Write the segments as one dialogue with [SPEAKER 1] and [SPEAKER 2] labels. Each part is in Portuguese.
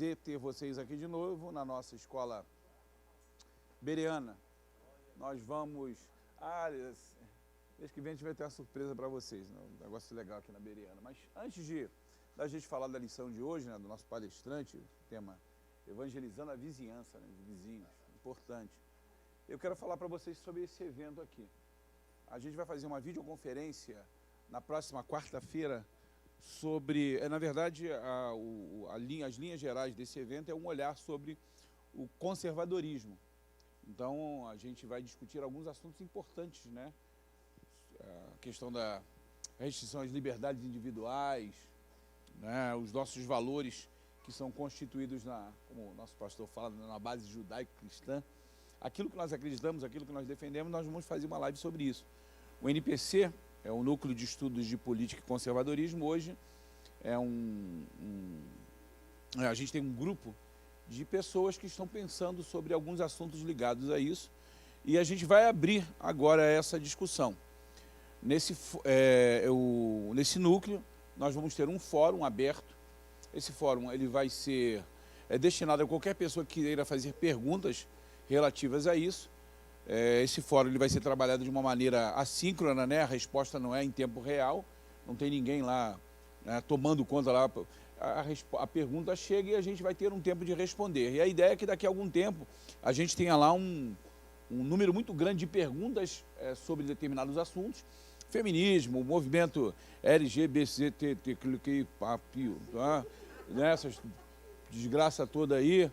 [SPEAKER 1] prazer ter vocês aqui de novo na nossa escola bereana. Nós vamos... mês que vem a gente vai ter uma surpresa para vocês, né? Um negócio legal aqui na bereana. Mas antes da gente falar da lição de hoje, né, do nosso palestrante, tema evangelizando a vizinhança, né, os vizinhos, importante. Eu quero falar para vocês sobre esse evento aqui. A gente vai fazer uma videoconferência na próxima quarta-feira sobre, na verdade, as linhas gerais desse evento é um olhar sobre o conservadorismo. Então, a gente vai discutir alguns assuntos importantes, né? A questão da restrição às liberdades individuais, né? Os nossos valores que são constituídos, como o nosso pastor fala, na base judaico-cristã. Aquilo que nós acreditamos, aquilo que nós defendemos, nós vamos fazer uma live sobre isso. O NPC é o Núcleo de Estudos de Política e Conservadorismo. Hoje é a gente tem um grupo de pessoas que estão pensando sobre alguns assuntos ligados a isso. E a gente vai abrir agora essa discussão. Nesse núcleo, nós vamos ter um fórum aberto. Esse fórum ele vai ser destinado a qualquer pessoa que queira fazer perguntas relativas a isso. Esse fórum ele vai ser trabalhado de uma maneira assíncrona, né? A resposta não é em tempo real, não tem ninguém lá, né, tomando conta lá. A pergunta chega e a gente vai ter um tempo de responder. E a ideia é que daqui a algum tempo a gente tenha lá um número muito grande de perguntas sobre determinados assuntos. Feminismo, movimento LGBTQI, tá? Essas desgraça toda aí,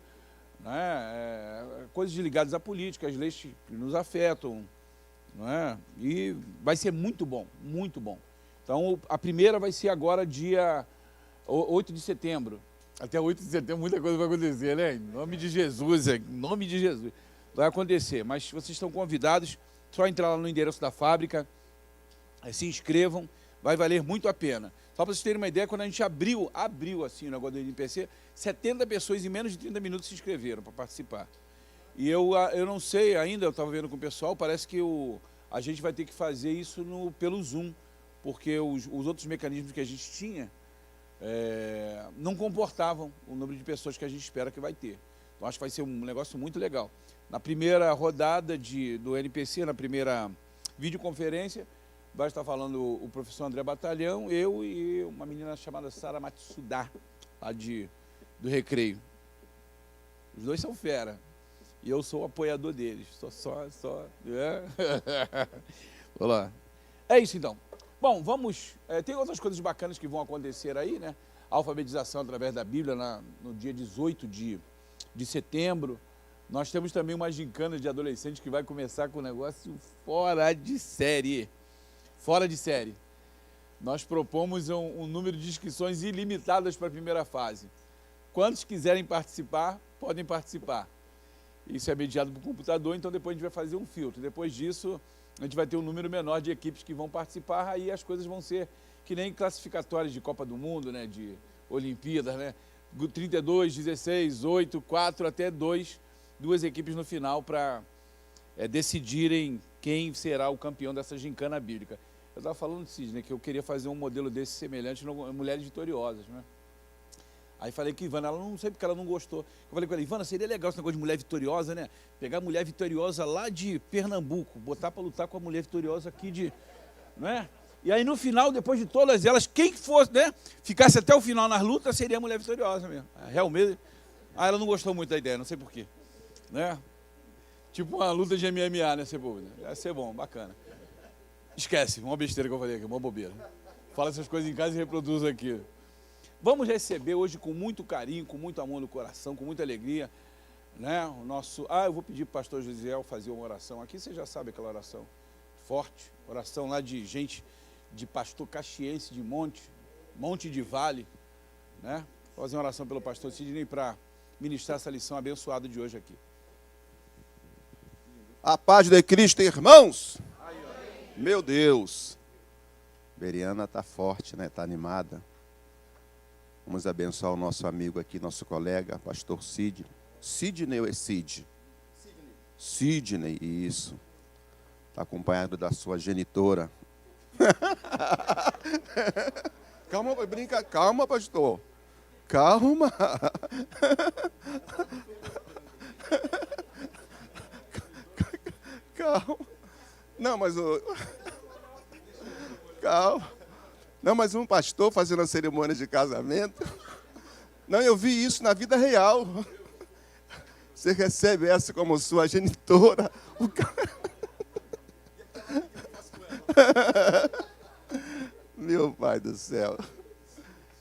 [SPEAKER 1] né? Coisas ligadas à política, as leis que nos afetam, né? E vai ser muito bom, muito bom. Então, a primeira vai ser agora dia 8 de setembro. Até 8 de setembro muita coisa vai acontecer, né? Em nome de Jesus, em nome de Jesus. Vai acontecer, mas vocês estão convidados, só entrar lá no endereço da fábrica, se inscrevam, vai valer muito a pena. Só para vocês terem uma ideia, quando a gente abriu assim o negócio do NPC, 70 pessoas em menos de 30 minutos se inscreveram para participar. E eu não sei ainda, eu estava vendo com o pessoal, parece que a gente vai ter que fazer isso pelo Zoom, porque os outros mecanismos que a gente tinha não comportavam o número de pessoas que a gente espera que vai ter. Então acho que vai ser um negócio muito legal. Na primeira rodada do NPC, na primeira videoconferência, vai estar falando o professor André Batalhão, eu e uma menina chamada Sara Matsuda, lá do Recreio. Os dois são fera. E eu sou o apoiador deles. Vamos lá. É isso então. Bom, vamos... tem outras coisas bacanas que vão acontecer aí, né? A alfabetização através da Bíblia no dia 18 de setembro. Nós temos também uma gincana de adolescentes que vai começar com um negócio fora de série. Fora de série. Nós propomos um número de inscrições ilimitadas para a primeira fase. Quantos quiserem participar, podem participar. Isso é mediado por computador, então depois a gente vai fazer um filtro. Depois disso, a gente vai ter um número menor de equipes que vão participar, aí as coisas vão ser que nem classificatórias de Copa do Mundo, né, de Olimpíadas, né? 32, 16, 8, 4 até 2, duas equipes no final para decidirem quem será o campeão dessa gincana bíblica. Eu estava falando, Sidney, que eu queria fazer um modelo desse semelhante em Mulheres Vitoriosas, né? Aí falei com a Ivana, ela não sei porque ela não gostou. Eu falei com ela, Ivana, seria legal esse negócio de mulher vitoriosa, né? Pegar a mulher vitoriosa lá de Pernambuco, botar para lutar com a mulher vitoriosa aqui né? E aí no final, depois de todas elas, quem fosse, né? Ficasse até o final nas lutas, seria a mulher vitoriosa mesmo. Realmente. Ela não gostou muito da ideia, não sei porquê, né? Tipo uma luta de MMA, né? Ia ser bom, bacana. Esquece, uma besteira que eu falei aqui, uma bobeira. Fala essas coisas em casa e reproduz aqui. Vamos receber hoje com muito carinho, com muito amor no coração, com muita alegria, né? O nosso... eu vou pedir para o pastor Josiel fazer uma oração aqui, você já sabe aquela oração forte, oração lá de gente, de pastor caxiense de Monte de Vale, né? Vou fazer uma oração pelo pastor Sidney para ministrar essa lição abençoada de hoje aqui.
[SPEAKER 2] A paz de Cristo, irmãos. Meu Deus. Beriana está forte, né? Está animada. Vamos abençoar o nosso amigo aqui, nosso colega, pastor Sidney. Sidney ou é Sid? Sidney, isso. Está acompanhado da sua genitora. Calma, brinca, calma, pastor. Calma. Calma. Não, mas calma. Não, mas um pastor fazendo a cerimônia de casamento. Não, eu vi isso na vida real. Você recebe essa como sua genitora. Meu Pai do céu.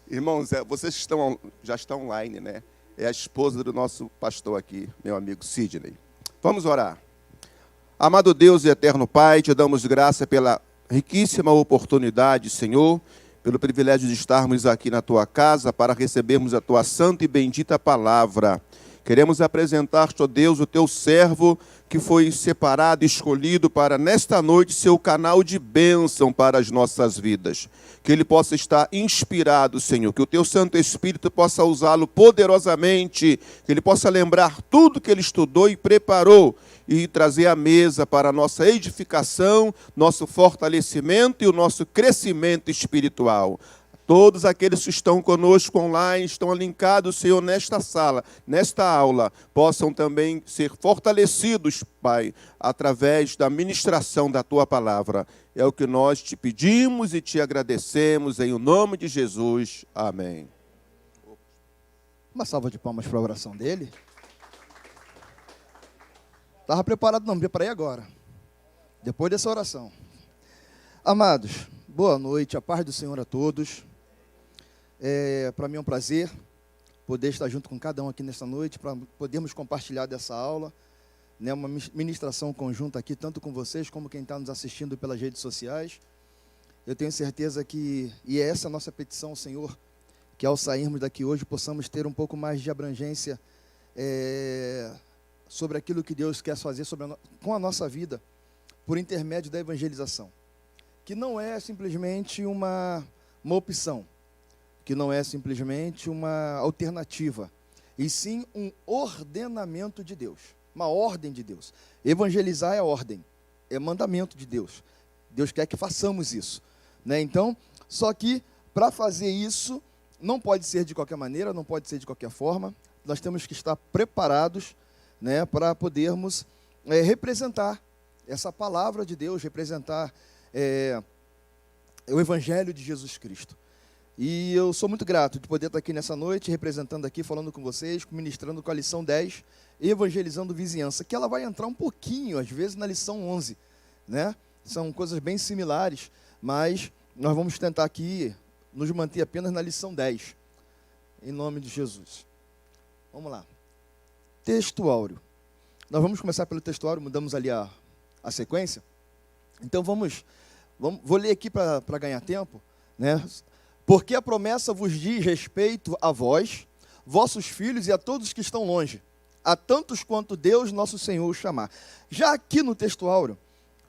[SPEAKER 2] Irmãos, vocês já estão online, né? É a esposa do nosso pastor aqui, meu amigo Sidney. Vamos orar. Amado Deus e eterno Pai, te damos graça pela riquíssima oportunidade, Senhor, pelo privilégio de estarmos aqui na tua casa para recebermos a tua santa e bendita palavra. Queremos apresentar-te, ó Deus, o teu servo que foi separado e escolhido para, nesta noite, ser o canal de bênção para as nossas vidas. Que ele possa estar inspirado, Senhor, que o teu Santo Espírito possa usá-lo poderosamente, que ele possa lembrar tudo que ele estudou e preparou e trazer à mesa para a nossa edificação, nosso fortalecimento e o nosso crescimento espiritual. Todos aqueles que estão conosco online, estão alinkados, Senhor, nesta sala, nesta aula, possam também ser fortalecidos, Pai, através da ministração da Tua palavra. É o que nós te pedimos e te agradecemos, em o nome de Jesus. Amém.
[SPEAKER 3] Uma salva de palmas para a oração dele. Estava preparado não, me preparei agora, depois dessa oração. Amados, boa noite, a paz do Senhor a todos. Para mim é um prazer poder estar junto com cada um aqui nesta noite, para podermos compartilhar dessa aula, né, uma ministração conjunta aqui, tanto com vocês como quem está nos assistindo pelas redes sociais. Eu tenho certeza que, e é essa a nossa petição, Senhor, que ao sairmos daqui hoje possamos ter um pouco mais de abrangência sobre aquilo que Deus quer fazer com a nossa vida, por intermédio da evangelização, que não é simplesmente uma opção, que não é simplesmente uma alternativa, e sim um ordenamento de Deus, uma ordem de Deus. Evangelizar é ordem, é mandamento de Deus. Deus quer que façamos isso, né? Então, só que para fazer isso, não pode ser de qualquer maneira, não pode ser de qualquer forma. Nós temos que estar preparados, né, para podermos representar essa palavra de Deus, representar o Evangelho de Jesus Cristo. E eu sou muito grato de poder estar aqui nessa noite, representando aqui, falando com vocês, ministrando com a lição 10, evangelizando vizinhança, que ela vai entrar um pouquinho, às vezes, na lição 11, né? São coisas bem similares, mas nós vamos tentar aqui nos manter apenas na lição 10, em nome de Jesus. Vamos lá. Texto áureo. Nós vamos começar pelo texto áureo, mudamos ali a sequência. Então vou ler aqui para ganhar tempo, né? Porque a promessa vos diz respeito a vós, vossos filhos e a todos que estão longe, a tantos quanto Deus nosso Senhor os chamar. Já aqui no texto áureo,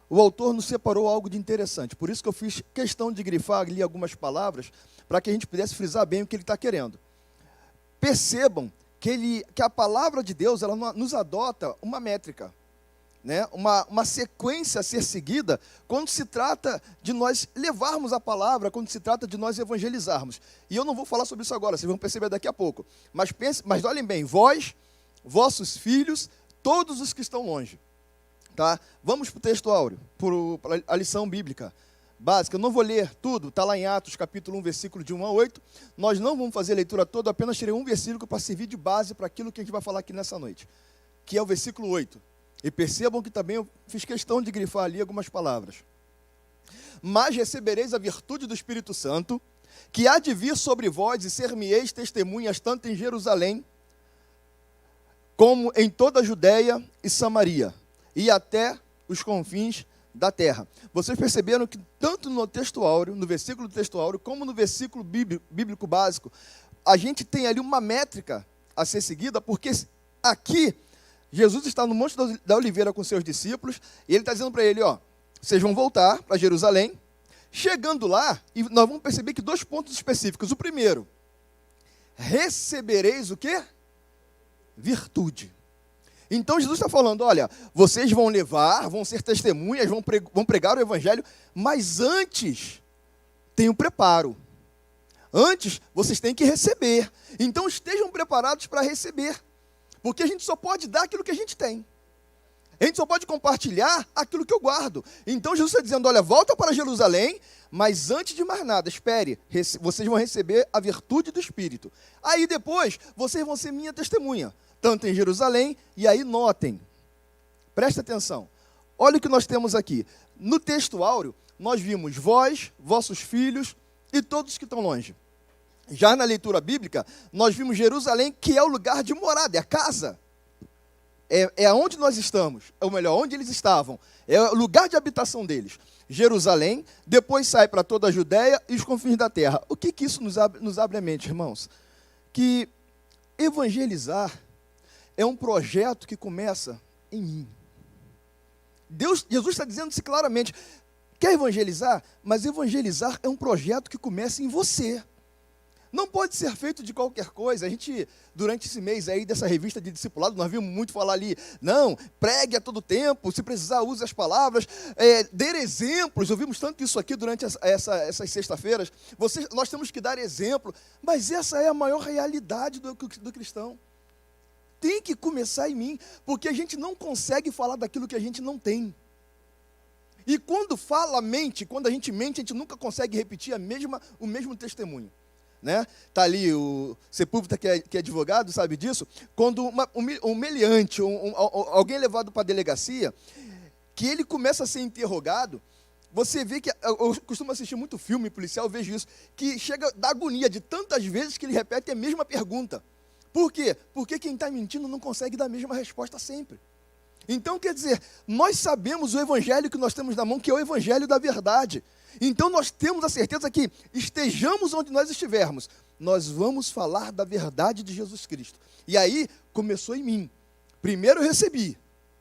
[SPEAKER 3] o autor nos separou algo de interessante, por isso que eu fiz questão de grifar ali algumas palavras, para que a gente pudesse frisar bem o que ele está querendo. Percebam que a palavra de Deus, ela nos adota uma métrica, né? Uma sequência a ser seguida quando se trata de nós levarmos a palavra, quando se trata de nós evangelizarmos. E eu não vou falar sobre isso agora, vocês vão perceber daqui a pouco. Mas olhem bem, vós, vossos filhos, todos os que estão longe. Tá? Vamos para o texto áureo, para a lição bíblica básica. Eu não vou ler tudo, está lá em Atos capítulo 1, versículo de 1 a 8. Nós não vamos fazer a leitura toda, apenas tirei um versículo para servir de base para aquilo que a gente vai falar aqui nessa noite, que é o versículo 8. E percebam que também eu fiz questão de grifar ali algumas palavras. Mas recebereis a virtude do Espírito Santo, que há de vir sobre vós, e ser-me-eis testemunhas tanto em Jerusalém, como em toda a Judéia e Samaria, e até os confins da terra. Vocês perceberam que tanto no texto áureo, no versículo do texto áureo, como no versículo bíblico básico, a gente tem ali uma métrica a ser seguida, porque aqui Jesus está no Monte da Oliveira com seus discípulos, e ele está dizendo para ele, vocês vão voltar para Jerusalém. Chegando lá, e nós vamos perceber que 2 pontos específicos. O primeiro, recebereis o quê? Virtude. Então Jesus está falando, olha, vocês vão levar, vão ser testemunhas, vão pregar o evangelho, mas antes tem o preparo. Antes, vocês têm que receber. Então, estejam preparados para receber. Porque a gente só pode dar aquilo que a gente tem. A gente só pode compartilhar aquilo que eu guardo. Então, Jesus está dizendo, olha, volta para Jerusalém, mas antes de mais nada, espere, vocês vão receber a virtude do Espírito. Aí depois, vocês vão ser minha testemunha, tanto em Jerusalém, e aí notem, presta atenção, olha o que nós temos aqui. No texto áureo, nós vimos vós, vossos filhos e todos que estão longe. Já na leitura bíblica, nós vimos Jerusalém, que é o lugar de morada, é a casa. É onde nós estamos, ou melhor, onde eles estavam. É o lugar de habitação deles. Jerusalém, depois sai para toda a Judéia e os confins da terra. O que isso nos abre a mente, irmãos? Que evangelizar é um projeto que começa em mim. Jesus está dizendo isso claramente. Quer evangelizar? Mas evangelizar é um projeto que começa em você. Não pode ser feito de qualquer coisa. A gente, durante esse mês aí dessa revista de discipulado, nós vimos muito falar ali, não, pregue a todo tempo, se precisar use as palavras, dê exemplos. Ouvimos tanto isso aqui durante essas sexta-feiras. Nós temos que dar exemplo, mas essa é a maior realidade do cristão. Tem que começar em mim, porque a gente não consegue falar daquilo que a gente não tem. E quando quando a gente mente, a gente nunca consegue repetir o mesmo testemunho. Né? Tá ali o Sepúlveda, que é advogado, sabe disso. Quando um meliante, alguém levado para a delegacia, que ele começa a ser interrogado, você vê que, eu costumo assistir muito filme policial, eu vejo isso, que chega da agonia de tantas vezes que ele repete a mesma pergunta. Por quê? Porque quem está mentindo não consegue dar a mesma resposta sempre. Então, quer dizer, nós sabemos o evangelho que nós temos na mão, que é o evangelho da verdade. Então, nós temos a certeza que, estejamos onde nós estivermos, nós vamos falar da verdade de Jesus Cristo. E aí, começou em mim. Primeiro eu recebi,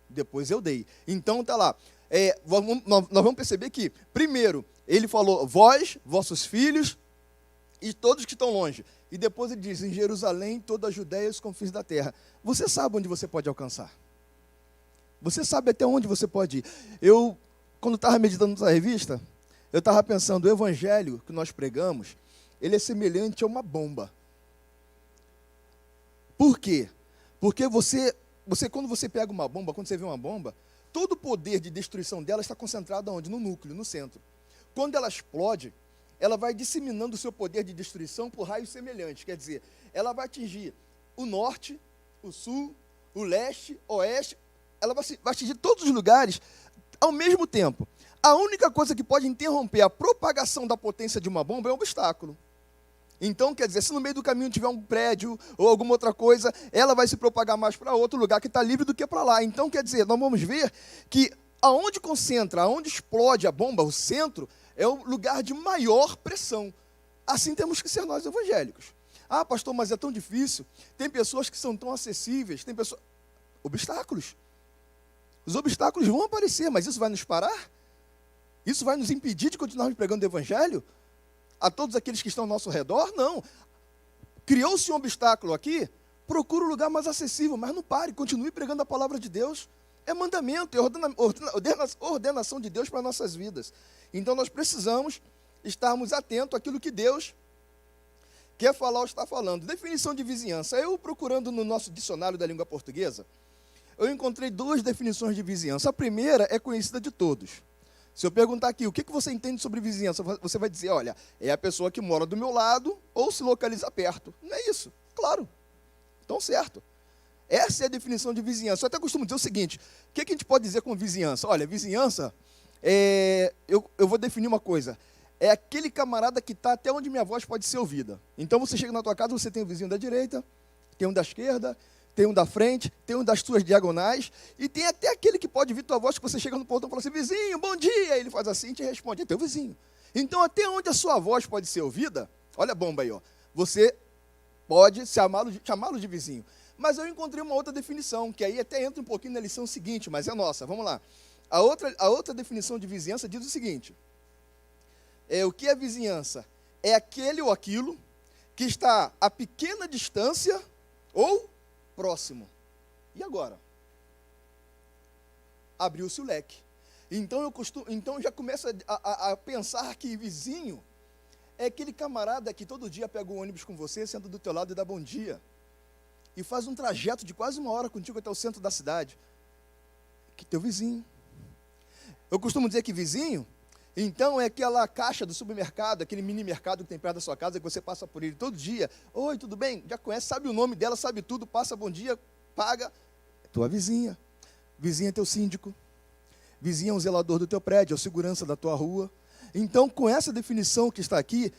[SPEAKER 3] depois eu dei. Então, está lá. Nós vamos perceber que, primeiro, ele falou, vós, vossos filhos e todos que estão longe. E depois ele diz, em Jerusalém, toda a Judéia e os confins da terra. Você sabe onde você pode alcançar. Você sabe até onde você pode ir. Eu, quando estava meditando nessa revista, eu estava pensando, o evangelho que nós pregamos, ele é semelhante a uma bomba. Por quê? Porque quando você pega uma bomba, quando você vê uma bomba, todo o poder de destruição dela está concentrado onde? No núcleo, no centro. Quando ela explode, ela vai disseminando o seu poder de destruição por raios semelhantes. Quer dizer, ela vai atingir o norte, o sul, o leste, oeste, ela vai atingir todos os lugares ao mesmo tempo. A única coisa que pode interromper a propagação da potência de uma bomba é um obstáculo. Então, quer dizer, se no meio do caminho tiver um prédio ou alguma outra coisa, ela vai se propagar mais para outro lugar que está livre do que para lá. Então, quer dizer, nós vamos ver que aonde concentra, aonde explode a bomba, o centro, é o lugar de maior pressão. Assim temos que ser nós evangélicos. Ah, pastor, mas é tão difícil. Tem pessoas que são tão acessíveis, tem pessoas... Obstáculos. Os obstáculos vão aparecer, mas isso vai nos parar? Isso vai nos impedir de continuarmos pregando o evangelho? A todos aqueles que estão ao nosso redor? Não. Criou-se um obstáculo aqui, procura um lugar mais acessível, mas não pare, continue pregando a palavra de Deus. É mandamento, é ordenação de Deus para nossas vidas. Então nós precisamos estarmos atentos àquilo que Deus quer falar ou está falando. Definição de vizinhança. Eu procurando no nosso dicionário da língua portuguesa, eu encontrei duas definições de vizinhança. A primeira é conhecida de todos. Se eu perguntar aqui, o que você entende sobre vizinhança? Você vai dizer, olha, é a pessoa que mora do meu lado ou se localiza perto. Não é isso? Claro. Então, certo. Essa é a definição de vizinhança. Eu até costumo dizer o seguinte, o que a gente pode dizer com vizinhança? Olha, vizinhança, eu vou definir uma coisa. É aquele camarada que está até onde minha voz pode ser ouvida. Então, você chega na tua casa, você tem um vizinho da direita, tem um da esquerda, tem um da frente, tem um das tuas diagonais, e tem até aquele que pode ouvir tua voz, que você chega no portão e fala assim, vizinho, bom dia, aí ele faz assim e te responde, é teu vizinho. Então, até onde a sua voz pode ser ouvida, olha a bomba aí, ó, você pode chamá-lo de vizinho. Mas eu encontrei uma outra definição, que aí até entra um pouquinho na lição seguinte, mas é nossa, vamos lá. A outra definição de vizinhança diz o seguinte, o que é vizinhança? É aquele ou aquilo que está a pequena distância ou próximo. E agora? Abriu-se o leque. Então eu já começo a pensar que vizinho É aquele camarada que todo dia pega o ônibus com você, senta do teu lado e dá bom dia. E faz um trajeto de quase 1 hora contigo até o centro da cidade. Que teu vizinho. Eu costumo dizer que vizinho, então é aquela caixa do supermercado, aquele mini mercado que tem perto da sua casa, que você passa por ele todo dia. Oi, tudo bem? Já conhece, sabe o nome dela, sabe tudo, passa bom dia, paga. É tua vizinha. Vizinha é teu síndico. Vizinho é um zelador do teu prédio, é o segurança da tua rua. Então, com essa definição que está aqui,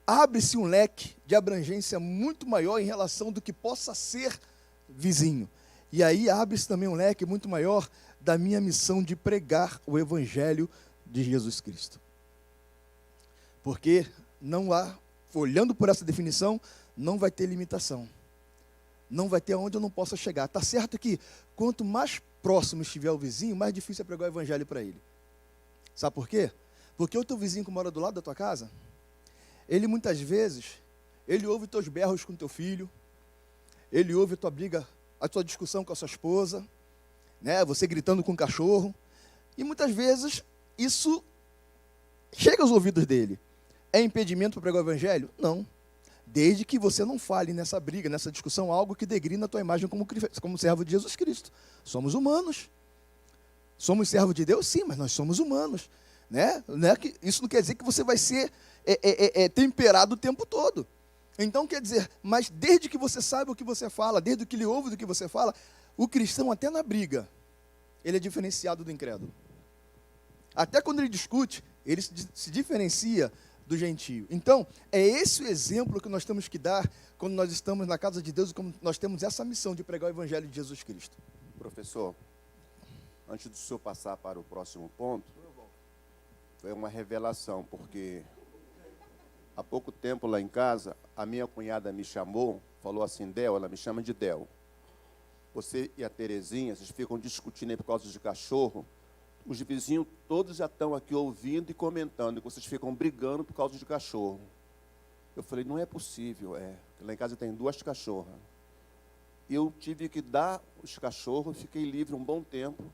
[SPEAKER 3] abre-se um leque de abrangência muito maior em relação do que possa ser vizinho. E aí abre-se também um leque muito maior da minha missão de pregar o Evangelho de Jesus Cristo. Porque não há, olhando por essa definição, não vai ter limitação. Não vai ter aonde eu não possa chegar. Está certo que quanto mais próximo estiver o vizinho, mais difícil é pregar o Evangelho para ele. Sabe por quê? Porque o teu vizinho que mora do lado da tua casa, ele muitas vezes, ele ouve teus berros com teu filho, ele ouve a tua briga, a tua discussão com a sua esposa, né? Você gritando com o cachorro, e muitas vezes isso chega aos ouvidos dele. É impedimento para pregar o Evangelho? Não. Desde que você não fale nessa briga, nessa discussão, algo que degrina a tua imagem como servo de Jesus Cristo. Somos humanos. Somos servos de Deus? Sim, mas nós somos humanos. Né? Isso não quer dizer que você vai ser temperado o tempo todo. Então, quer dizer, mas desde que você saiba o que você fala, desde que ele ouve do que você fala, o cristão, até na briga, ele é diferenciado do incrédulo. Até quando ele discute, ele se diferencia do gentio. Então, é esse o exemplo que nós temos que dar quando nós estamos na casa de Deus e como nós temos essa missão de pregar o Evangelho de Jesus Cristo.
[SPEAKER 2] Professor, antes do senhor passar para o próximo ponto, foi uma revelação, porque há pouco tempo lá em casa, a minha cunhada me chamou, falou assim, Del, ela me chama de Del. Você e a Terezinha, vocês ficam discutindo aí por causa de cachorro, os vizinhos todos já estão aqui ouvindo e comentando, e vocês ficam brigando por causa de cachorro. Eu falei, não é possível, lá em casa tem 2 cachorras. Eu tive que dar os cachorros, fiquei livre um bom tempo.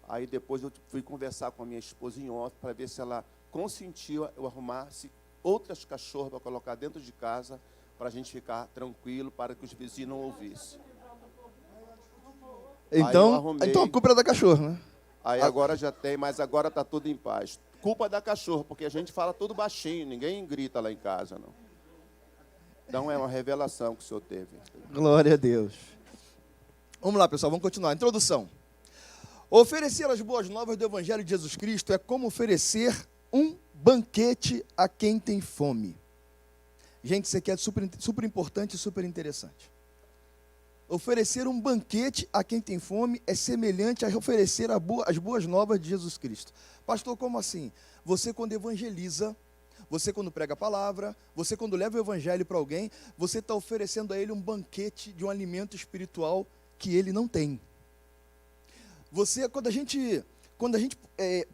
[SPEAKER 2] Aí depois eu fui conversar com a minha esposa em off para ver se ela consentiu eu arrumasse outras cachorras para colocar dentro de casa para a gente ficar tranquilo, para que os vizinhos não ouvissem.
[SPEAKER 3] Então a culpa era da cachorra, né?
[SPEAKER 2] Aí agora já tem, mas agora está tudo em paz. Culpa da cachorra, porque a gente fala tudo baixinho, ninguém grita lá em casa, não. Então é uma revelação que o senhor teve.
[SPEAKER 3] Glória a Deus. Vamos lá, pessoal, vamos continuar. Introdução. Oferecer as boas novas do Evangelho de Jesus Cristo é como oferecer um banquete a quem tem fome. Gente, isso aqui é super importante e super interessante. Oferecer um banquete a quem tem fome é semelhante a oferecer as boas novas de Jesus Cristo. Pastor, como assim? Você quando evangeliza, você quando prega a palavra, você quando leva o Evangelho para alguém, você está oferecendo a ele um banquete de um alimento espiritual que ele não tem. Você, quando a gente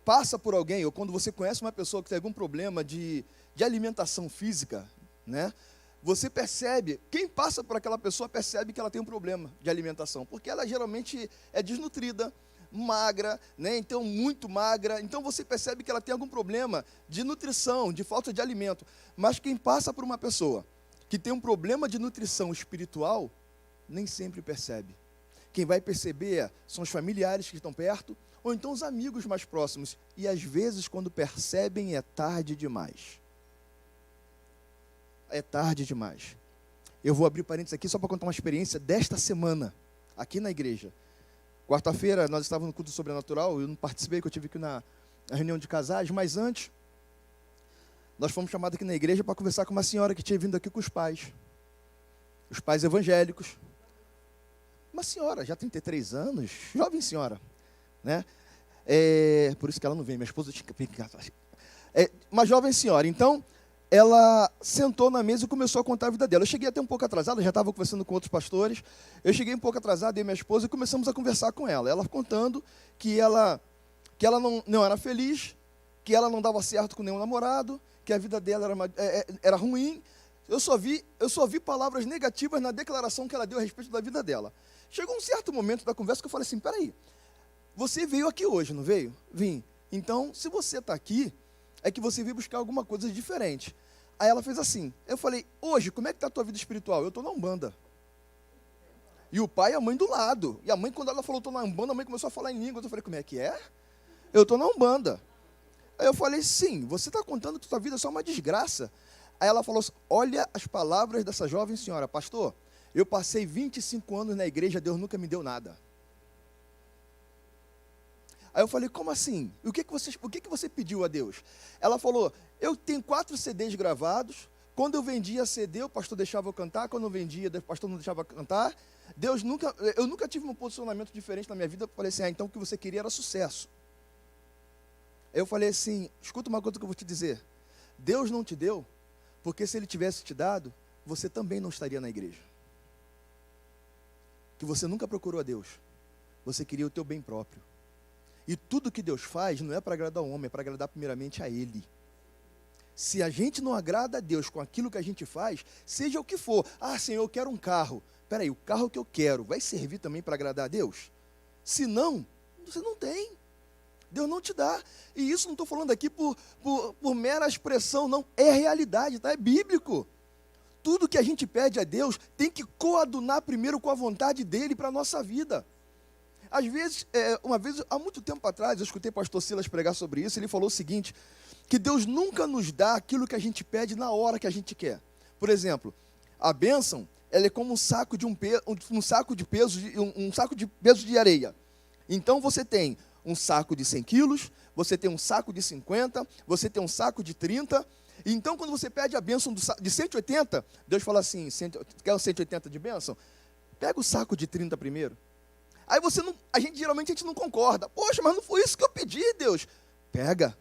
[SPEAKER 3] passa por alguém, ou quando você conhece uma pessoa que tem algum problema de alimentação física, né? Você percebe, quem passa por aquela pessoa percebe que ela tem um problema de alimentação, porque ela geralmente é desnutrida, magra, né? Então muito magra, então você percebe que ela tem algum problema de nutrição, de falta de alimento. Mas quem passa por uma pessoa que tem um problema de nutrição espiritual, nem sempre percebe. Quem vai perceber são os familiares que estão perto, ou então os amigos mais próximos. E às vezes, quando percebem, é tarde demais. É tarde demais. Eu vou abrir parênteses aqui só para contar uma experiência desta semana, aqui na igreja. Quarta-feira, nós estávamos no culto sobrenatural, eu não participei, porque eu tive que ir na reunião de casais, mas antes, nós fomos chamados aqui na igreja para conversar com uma senhora que tinha vindo aqui com os pais evangélicos. Uma senhora, já 33 anos, jovem senhora, né? Por isso que ela não vem, minha esposa tinha que ficar. Uma jovem senhora, então, ela sentou na mesa e começou a contar a vida dela. Eu cheguei até um pouco atrasado, já estava conversando com outros pastores, eu cheguei um pouco atrasado, eu e minha esposa, e começamos a conversar com ela. Ela contando que ela não era feliz, que ela não dava certo com nenhum namorado, que a vida dela era ruim. Eu só vi palavras negativas na declaração que ela deu a respeito da vida dela. Chegou um certo momento da conversa que eu falei assim, peraí, você veio aqui hoje, não veio? Vim. Então, se você está aqui, é que você veio buscar alguma coisa diferente. Aí ela fez assim. Eu falei, hoje, como é que está a tua vida espiritual? Eu estou na Umbanda. E o pai e a mãe do lado. E a mãe, quando ela falou, estou na Umbanda, a mãe começou a falar em línguas. Eu falei, como é que é? Eu estou na Umbanda. Aí eu falei, sim, você está contando que tua vida é só uma desgraça. Aí ela falou assim, olha as palavras dessa jovem senhora. Pastor, eu passei 25 anos na igreja, Deus nunca me deu nada. Aí eu falei, como assim? O que você pediu a Deus? Ela falou, eu tenho 4 CDs gravados. Quando eu vendia CD, o pastor deixava eu cantar. Quando eu vendia, o pastor não deixava eu cantar. Eu nunca tive um posicionamento diferente na minha vida. Eu falei assim, então o que você queria era sucesso. Eu falei assim, escuta uma coisa que eu vou te dizer. Deus não te deu, porque se Ele tivesse te dado, você também não estaria na igreja. Que você nunca procurou a Deus. Você queria o teu bem próprio. E tudo que Deus faz não é para agradar o homem, é para agradar primeiramente a Ele. Se a gente não agrada a Deus com aquilo que a gente faz, seja o que for. Ah, Senhor, eu quero um carro. Espera aí, o carro que eu quero vai servir também para agradar a Deus? Se não, você não tem. Deus não te dá. E isso não estou falando aqui por mera expressão, não. É realidade, tá? É bíblico. Tudo que a gente pede a Deus tem que coadunar primeiro com a vontade dEle para a nossa vida. Às vezes, uma vez, há muito tempo atrás, eu escutei o pastor Silas pregar sobre isso, ele falou o seguinte, que Deus nunca nos dá aquilo que a gente pede na hora que a gente quer. Por exemplo, a bênção, ela é como um saco de peso de areia. Então você tem um saco de 100 quilos, você tem um saco de 50, você tem um saco de 30. Então, quando você pede a bênção de 180, Deus fala assim, quer um 180 de bênção? Pega o saco de 30 primeiro. Aí geralmente a gente não concorda. Poxa, mas não foi isso que eu pedi, Deus. Pega.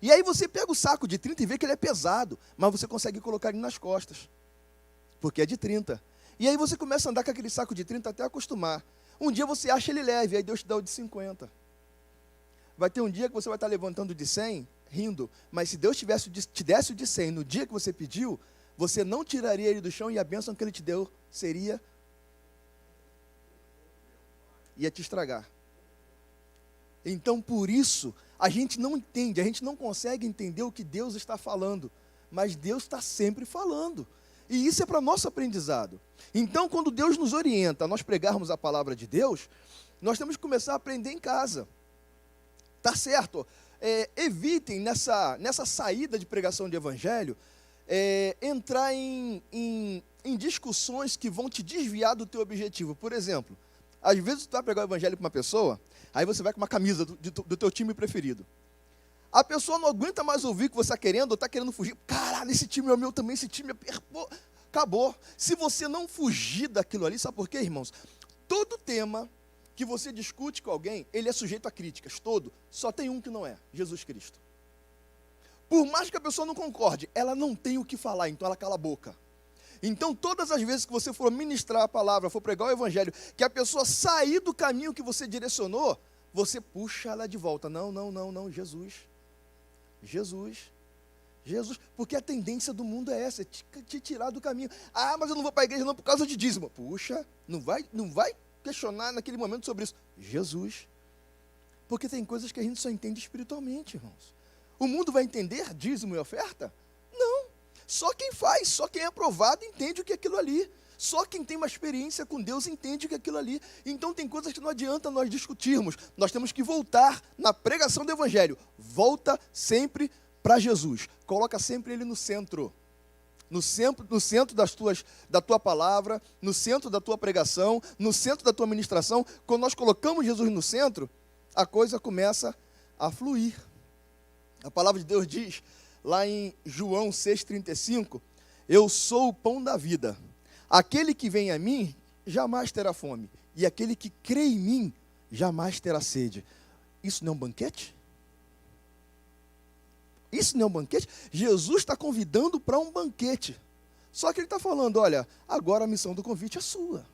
[SPEAKER 3] E aí você pega o saco de 30 e vê que ele é pesado, mas você consegue colocar ele nas costas, porque é de 30. E aí você começa a andar com aquele saco de 30 até acostumar. Um dia você acha ele leve, aí Deus te dá o de 50. Vai ter um dia que você vai estar levantando de 100, rindo, mas se Deus te desse o de 100 no dia que você pediu, você não tiraria ele do chão e a bênção que ele te deu ia te estragar. Então, por isso, a gente não entende, a gente não consegue entender o que Deus está falando, mas Deus está sempre falando. E isso é para nosso aprendizado. Então, quando Deus nos orienta a nós pregarmos a palavra de Deus, nós temos que começar a aprender em casa. Tá certo? Evitem nessa saída de pregação de evangelho, entrar em discussões que vão te desviar do teu objetivo. Por exemplo, às vezes tu vai pregar o evangelho para uma pessoa, aí você vai com uma camisa do teu time preferido. A pessoa não aguenta mais ouvir o que você está querendo, ou está querendo fugir. Caralho, esse time é o meu também, esse time é... Pô, acabou. Se você não fugir daquilo ali, sabe por quê, irmãos? Todo tema que você discute com alguém, ele é sujeito a críticas, todo. Só tem um que não é, Jesus Cristo. Por mais que a pessoa não concorde, ela não tem o que falar, então ela cala a boca. Então, todas as vezes que você for ministrar a palavra, for pregar o evangelho, que a pessoa sair do caminho que você direcionou, você puxa ela de volta. Não, Jesus, porque a tendência do mundo é essa, te tirar do caminho. Ah, mas eu não vou para a igreja não por causa de dízimo. Puxa, não vai questionar naquele momento sobre isso. Jesus, porque tem coisas que a gente só entende espiritualmente, irmãos. O mundo vai entender dízimo e oferta? Não. Só quem faz, só quem é aprovado entende o que é aquilo ali. Só quem tem uma experiência com Deus entende o que é aquilo ali. Então tem coisas que não adianta nós discutirmos. Nós temos que voltar na pregação do evangelho. Volta sempre para Jesus. Coloca sempre Ele no centro. No centro da tua palavra, no centro da tua pregação, no centro da tua ministração. Quando nós colocamos Jesus no centro, a coisa começa a fluir. A palavra de Deus diz, lá em João 6,35, eu sou o pão da vida. Aquele que vem a mim, jamais terá fome. E aquele que crê em mim, jamais terá sede. Isso não é um banquete? Isso não é um banquete? Jesus está convidando para um banquete. Só que ele está falando, olha, agora a missão do convite é sua.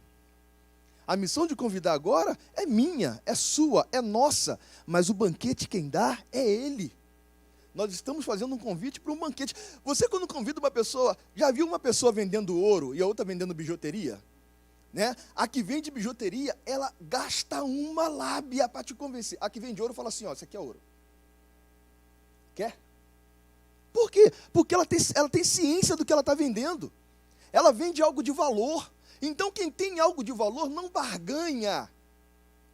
[SPEAKER 3] A missão de convidar agora é minha, é sua, é nossa. Mas o banquete quem dá é Ele. Nós estamos fazendo um convite para um banquete. Você, quando convida uma pessoa, já viu uma pessoa vendendo ouro e a outra vendendo bijuteria? Né? A que vende bijuteria, ela gasta uma lábia para te convencer. A que vende ouro fala assim, ó, isso aqui é ouro. Quer? Por quê? Porque ela tem ciência do que ela está vendendo. Ela vende algo de valor. Então, quem tem algo de valor não barganha.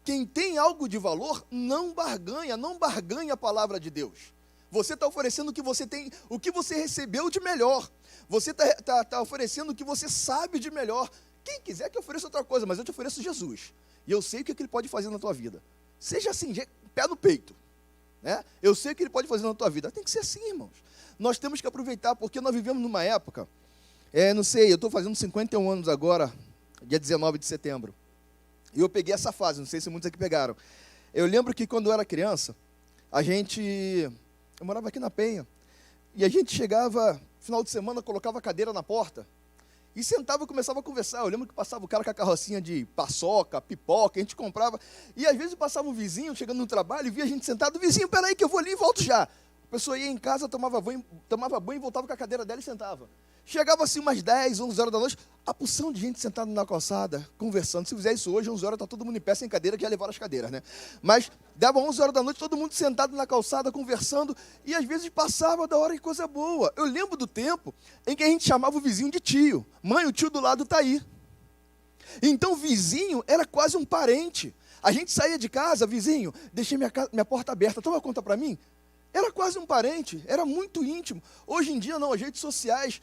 [SPEAKER 3] Quem tem algo de valor não barganha a palavra de Deus. Você está oferecendo o que você tem, o que você recebeu de melhor. Você está oferecendo o que você sabe de melhor. Quem quiser que eu ofereça outra coisa, mas eu te ofereço Jesus. E eu sei o que ele pode fazer na tua vida. Seja assim, pé no peito. Né? Eu sei o que ele pode fazer na tua vida. Tem que ser assim, irmãos. Nós temos que aproveitar, porque nós vivemos numa época, não sei, eu estou fazendo 51 anos agora, dia 19 de setembro. E eu peguei essa fase, não sei se muitos aqui pegaram. Eu lembro que quando eu era criança, eu morava aqui na Penha, e a gente chegava, final de semana, colocava a cadeira na porta, e sentava e começava a conversar. Eu lembro que passava o cara com a carrocinha de paçoca, pipoca, a gente comprava, e às vezes passava um vizinho, chegando no trabalho, e via a gente sentado, vizinho, peraí que eu vou ali e volto já. A pessoa ia em casa, tomava banho e voltava com a cadeira dela e sentava. Chegava assim umas 10, 11 horas da noite, a porção de gente sentada na calçada, conversando. Se fizer isso hoje, 11 horas, está todo mundo em pé, sem cadeira, que já levaram as cadeiras, né? Mas dava 11 horas da noite, todo mundo sentado na calçada, conversando, e às vezes passava da hora e coisa boa. Eu lembro do tempo em que a gente chamava o vizinho de tio. Mãe, o tio do lado está aí. Então, vizinho era quase um parente. A gente saía de casa, vizinho, deixei minha porta aberta, toma conta para mim. Era quase um parente, era muito íntimo. Hoje em dia não, as redes sociais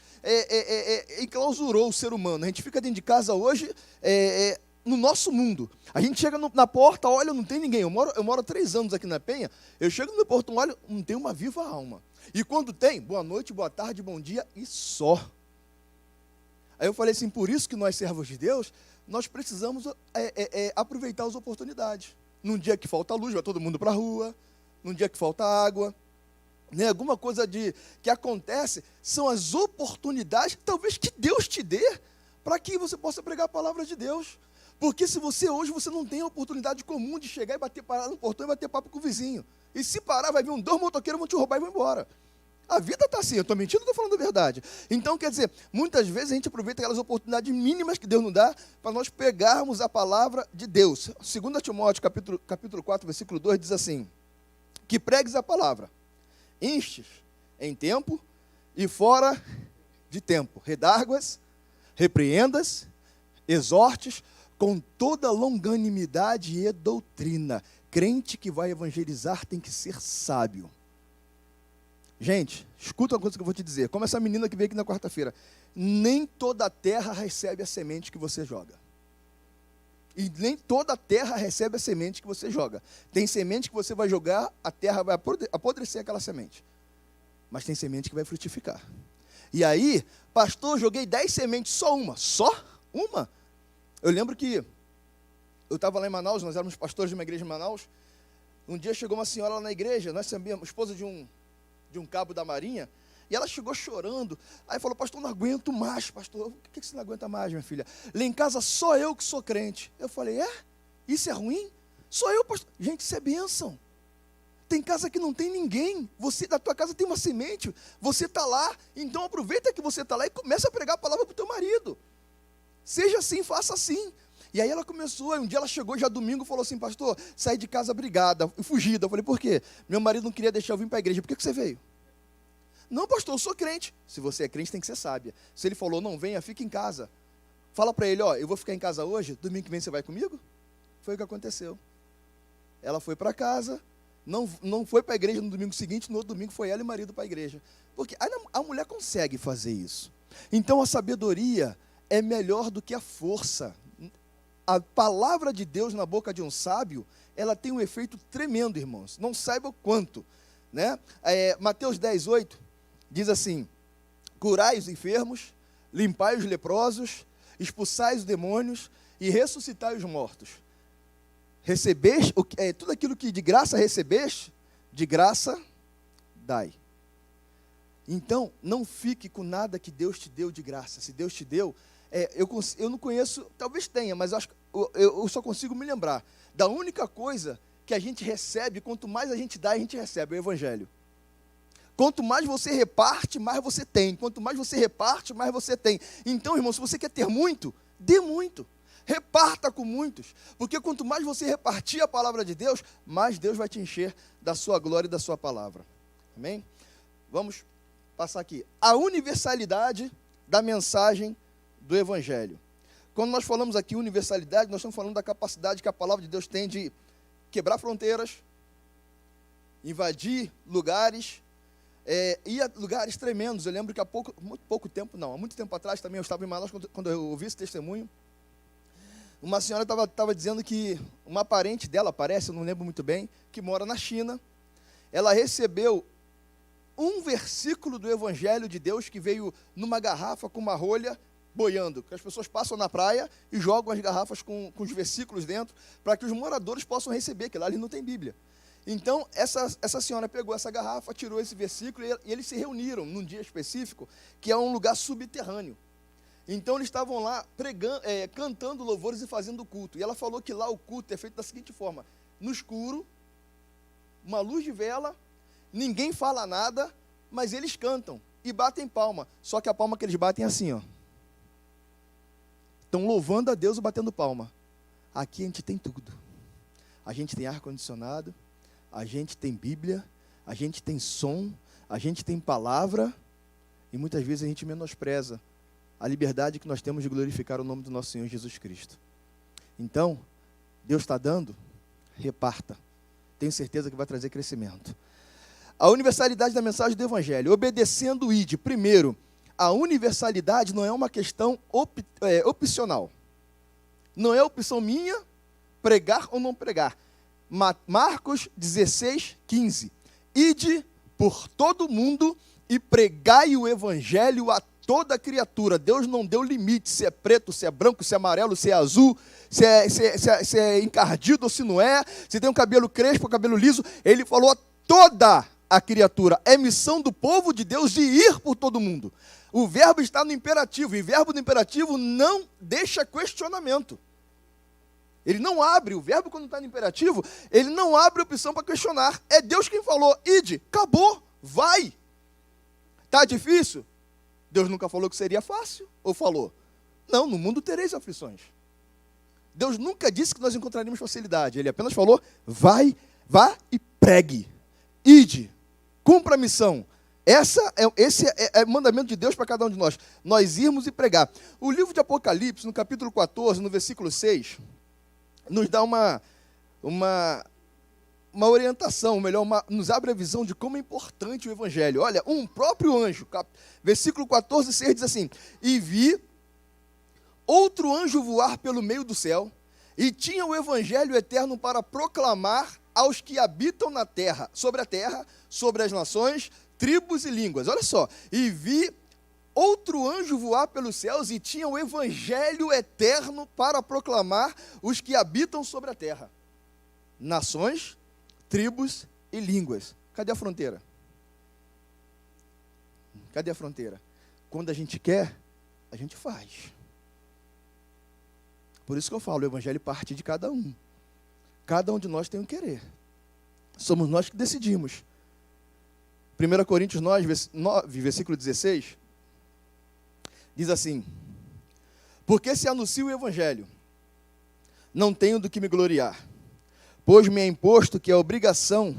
[SPEAKER 3] enclausurou o ser humano. A gente fica dentro de casa hoje, no nosso mundo. A gente chega na porta, olha, não tem ninguém. Eu moro há 3 anos aqui na Penha, eu chego no meu portão, olha, não tem uma viva alma. E quando tem, boa noite, boa tarde, bom dia e só. Aí eu falei assim, por isso que nós, servos de Deus, nós precisamos aproveitar as oportunidades. Num dia que falta luz, vai todo mundo para a rua. Num dia que falta água, né? Alguma coisa que acontece, são as oportunidades, talvez que Deus te dê, para que você possa pregar a palavra de Deus. Porque se hoje você não tem a oportunidade comum de chegar e parar no portão e bater papo com o vizinho. E se parar, vai vir 2 motoqueiros, vão te roubar e vão embora. A vida está assim, eu estou mentindo ou estou falando a verdade? Então, quer dizer, muitas vezes a gente aproveita aquelas oportunidades mínimas que Deus nos dá para nós pegarmos a palavra de Deus. 2 Timóteo, capítulo 4, versículo 2, diz assim: que pregues a palavra, instes em tempo e fora de tempo, redarguas, repreendas, exortes com toda longanimidade e doutrina. Crente que vai evangelizar tem que ser sábio. Gente, escuta uma coisa que eu vou te dizer, como essa menina que veio aqui na quarta-feira, nem toda a terra recebe a semente que você joga. E nem toda a terra recebe a semente que você joga. Tem semente que você vai jogar, a terra vai apodrecer aquela semente. Mas tem semente que vai frutificar. E aí, pastor, joguei 10 sementes, só uma. Só uma? Eu lembro que eu estava lá em Manaus, nós éramos pastores de uma igreja em Manaus. Um dia chegou uma senhora lá na igreja, nós sabíamos, esposa de um cabo da marinha, e ela chegou chorando. Aí falou, pastor, não aguento mais, pastor. Por que você não aguenta mais, minha filha? Lá em casa só eu que sou crente. Eu falei, isso é ruim? Só eu, pastor. Gente, isso é bênção. Tem casa que não tem ninguém. Da tua casa tem uma semente. Você está lá. Então aproveita que você está lá e começa a pregar a palavra para o teu marido. Seja assim, faça assim. E aí ela começou, um dia ela chegou já domingo e falou assim, pastor, saí de casa brigada, fugida. Eu falei, por quê? Meu marido não queria deixar eu vir para a igreja. Por que você veio? Não, pastor, eu sou crente. Se você é crente, tem que ser sábia. Se ele falou, não venha, fica em casa. Fala para ele, eu vou ficar em casa hoje, domingo que vem você vai comigo? Foi o que aconteceu. Ela foi para casa, não foi para a igreja no domingo seguinte, no outro domingo foi ela e o marido para a igreja. Porque a mulher consegue fazer isso. Então a sabedoria é melhor do que a força. A palavra de Deus na boca de um sábio, ela tem um efeito tremendo, irmãos. Não saiba o quanto. Né? Mateus 10, 8, diz assim, curai os enfermos, limpai os leprosos, expulsai os demônios e ressuscitai os mortos. Recebeste, tudo aquilo que de graça recebeste, de graça dai. Então, não fique com nada que Deus te deu de graça. Se Deus te deu, eu não conheço, talvez tenha, mas eu só consigo me lembrar da única coisa que a gente recebe, quanto mais a gente dá, a gente recebe, o evangelho. Quanto mais você reparte, mais você tem. Quanto mais você reparte, mais você tem. Então, irmão, se você quer ter muito, dê muito. Reparta com muitos. Porque quanto mais você repartir a palavra de Deus, mais Deus vai te encher da sua glória e da sua palavra. Amém? Vamos passar aqui. A universalidade da mensagem do Evangelho. Quando nós falamos aqui universalidade, nós estamos falando da capacidade que a palavra de Deus tem de quebrar fronteiras, invadir lugares, ir a lugares tremendos. Eu lembro que há muito tempo atrás também eu estava em Manaus quando eu ouvi esse testemunho. Uma senhora estava dizendo que uma parente dela, parece, eu não lembro muito bem, que mora na China, ela recebeu um versículo do Evangelho de Deus que veio numa garrafa com uma rolha boiando, que as pessoas passam na praia e jogam as garrafas com os versículos dentro, para que os moradores possam receber, que lá ali não tem Bíblia. Então, essa senhora pegou essa garrafa, tirou esse versículo e eles se reuniram num dia específico, que é um lugar subterrâneo. Então, eles estavam lá pregando, cantando louvores e fazendo culto. E ela falou que lá o culto é feito da seguinte forma: no escuro, uma luz de vela, ninguém fala nada, mas eles cantam e batem palma. Só que a palma que eles batem é assim, ó. Estão louvando a Deus e batendo palma. Aqui a gente tem tudo. A gente tem ar-condicionado, a gente tem Bíblia, a gente tem som, a gente tem palavra, e muitas vezes a gente menospreza a liberdade que nós temos de glorificar o nome do nosso Senhor Jesus Cristo. Então, Deus está dando, reparta. Tenho certeza que vai trazer crescimento. A universalidade da mensagem do Evangelho. Obedecendo o ID. Primeiro, a universalidade não é uma questão opcional. Não é opção minha pregar ou não pregar. Marcos 16, 15. Ide por todo mundo e pregai o Evangelho a toda criatura. Deus não deu limite, se é preto, se é branco, se é amarelo, se é azul, se é encardido ou se não é, se tem um cabelo crespo ou cabelo liso. Ele falou a toda a criatura. É missão do povo de Deus de ir por todo mundo. O verbo está no imperativo, e o verbo no imperativo não deixa questionamento. Ele não abre, o verbo quando está no imperativo, ele não abre opção para questionar. É Deus quem falou: ide, acabou, vai. Está difícil? Deus nunca falou que seria fácil, ou falou? Não, no mundo tereis aflições. Deus nunca disse que nós encontraríamos facilidade, ele apenas falou: vai, vá e pregue. Ide, cumpra a missão. Esse é o mandamento de Deus para cada um de nós. Nós irmos e pregar. O livro de Apocalipse, no capítulo 14, no versículo 6, nos dá uma orientação, melhor, nos abre a visão de como é importante o Evangelho. Olha, um próprio anjo, versículo 14, 6 diz assim: e vi outro anjo voar pelo meio do céu, e tinha o Evangelho eterno para proclamar aos que habitam na terra, sobre as nações, tribos e línguas. Olha só, e vi outro anjo voar pelos céus, e tinha o Evangelho eterno para proclamar os que habitam sobre a terra, nações, tribos e línguas. Cadê a fronteira? Cadê a fronteira? Quando a gente quer, a gente faz. Por isso que eu falo, o Evangelho parte de cada um. Cada um de nós tem um querer. Somos nós que decidimos. 1 Coríntios 9, versículo 16, diz assim: porque se anuncio o Evangelho, não tenho do que me gloriar, pois me é imposto que a obrigação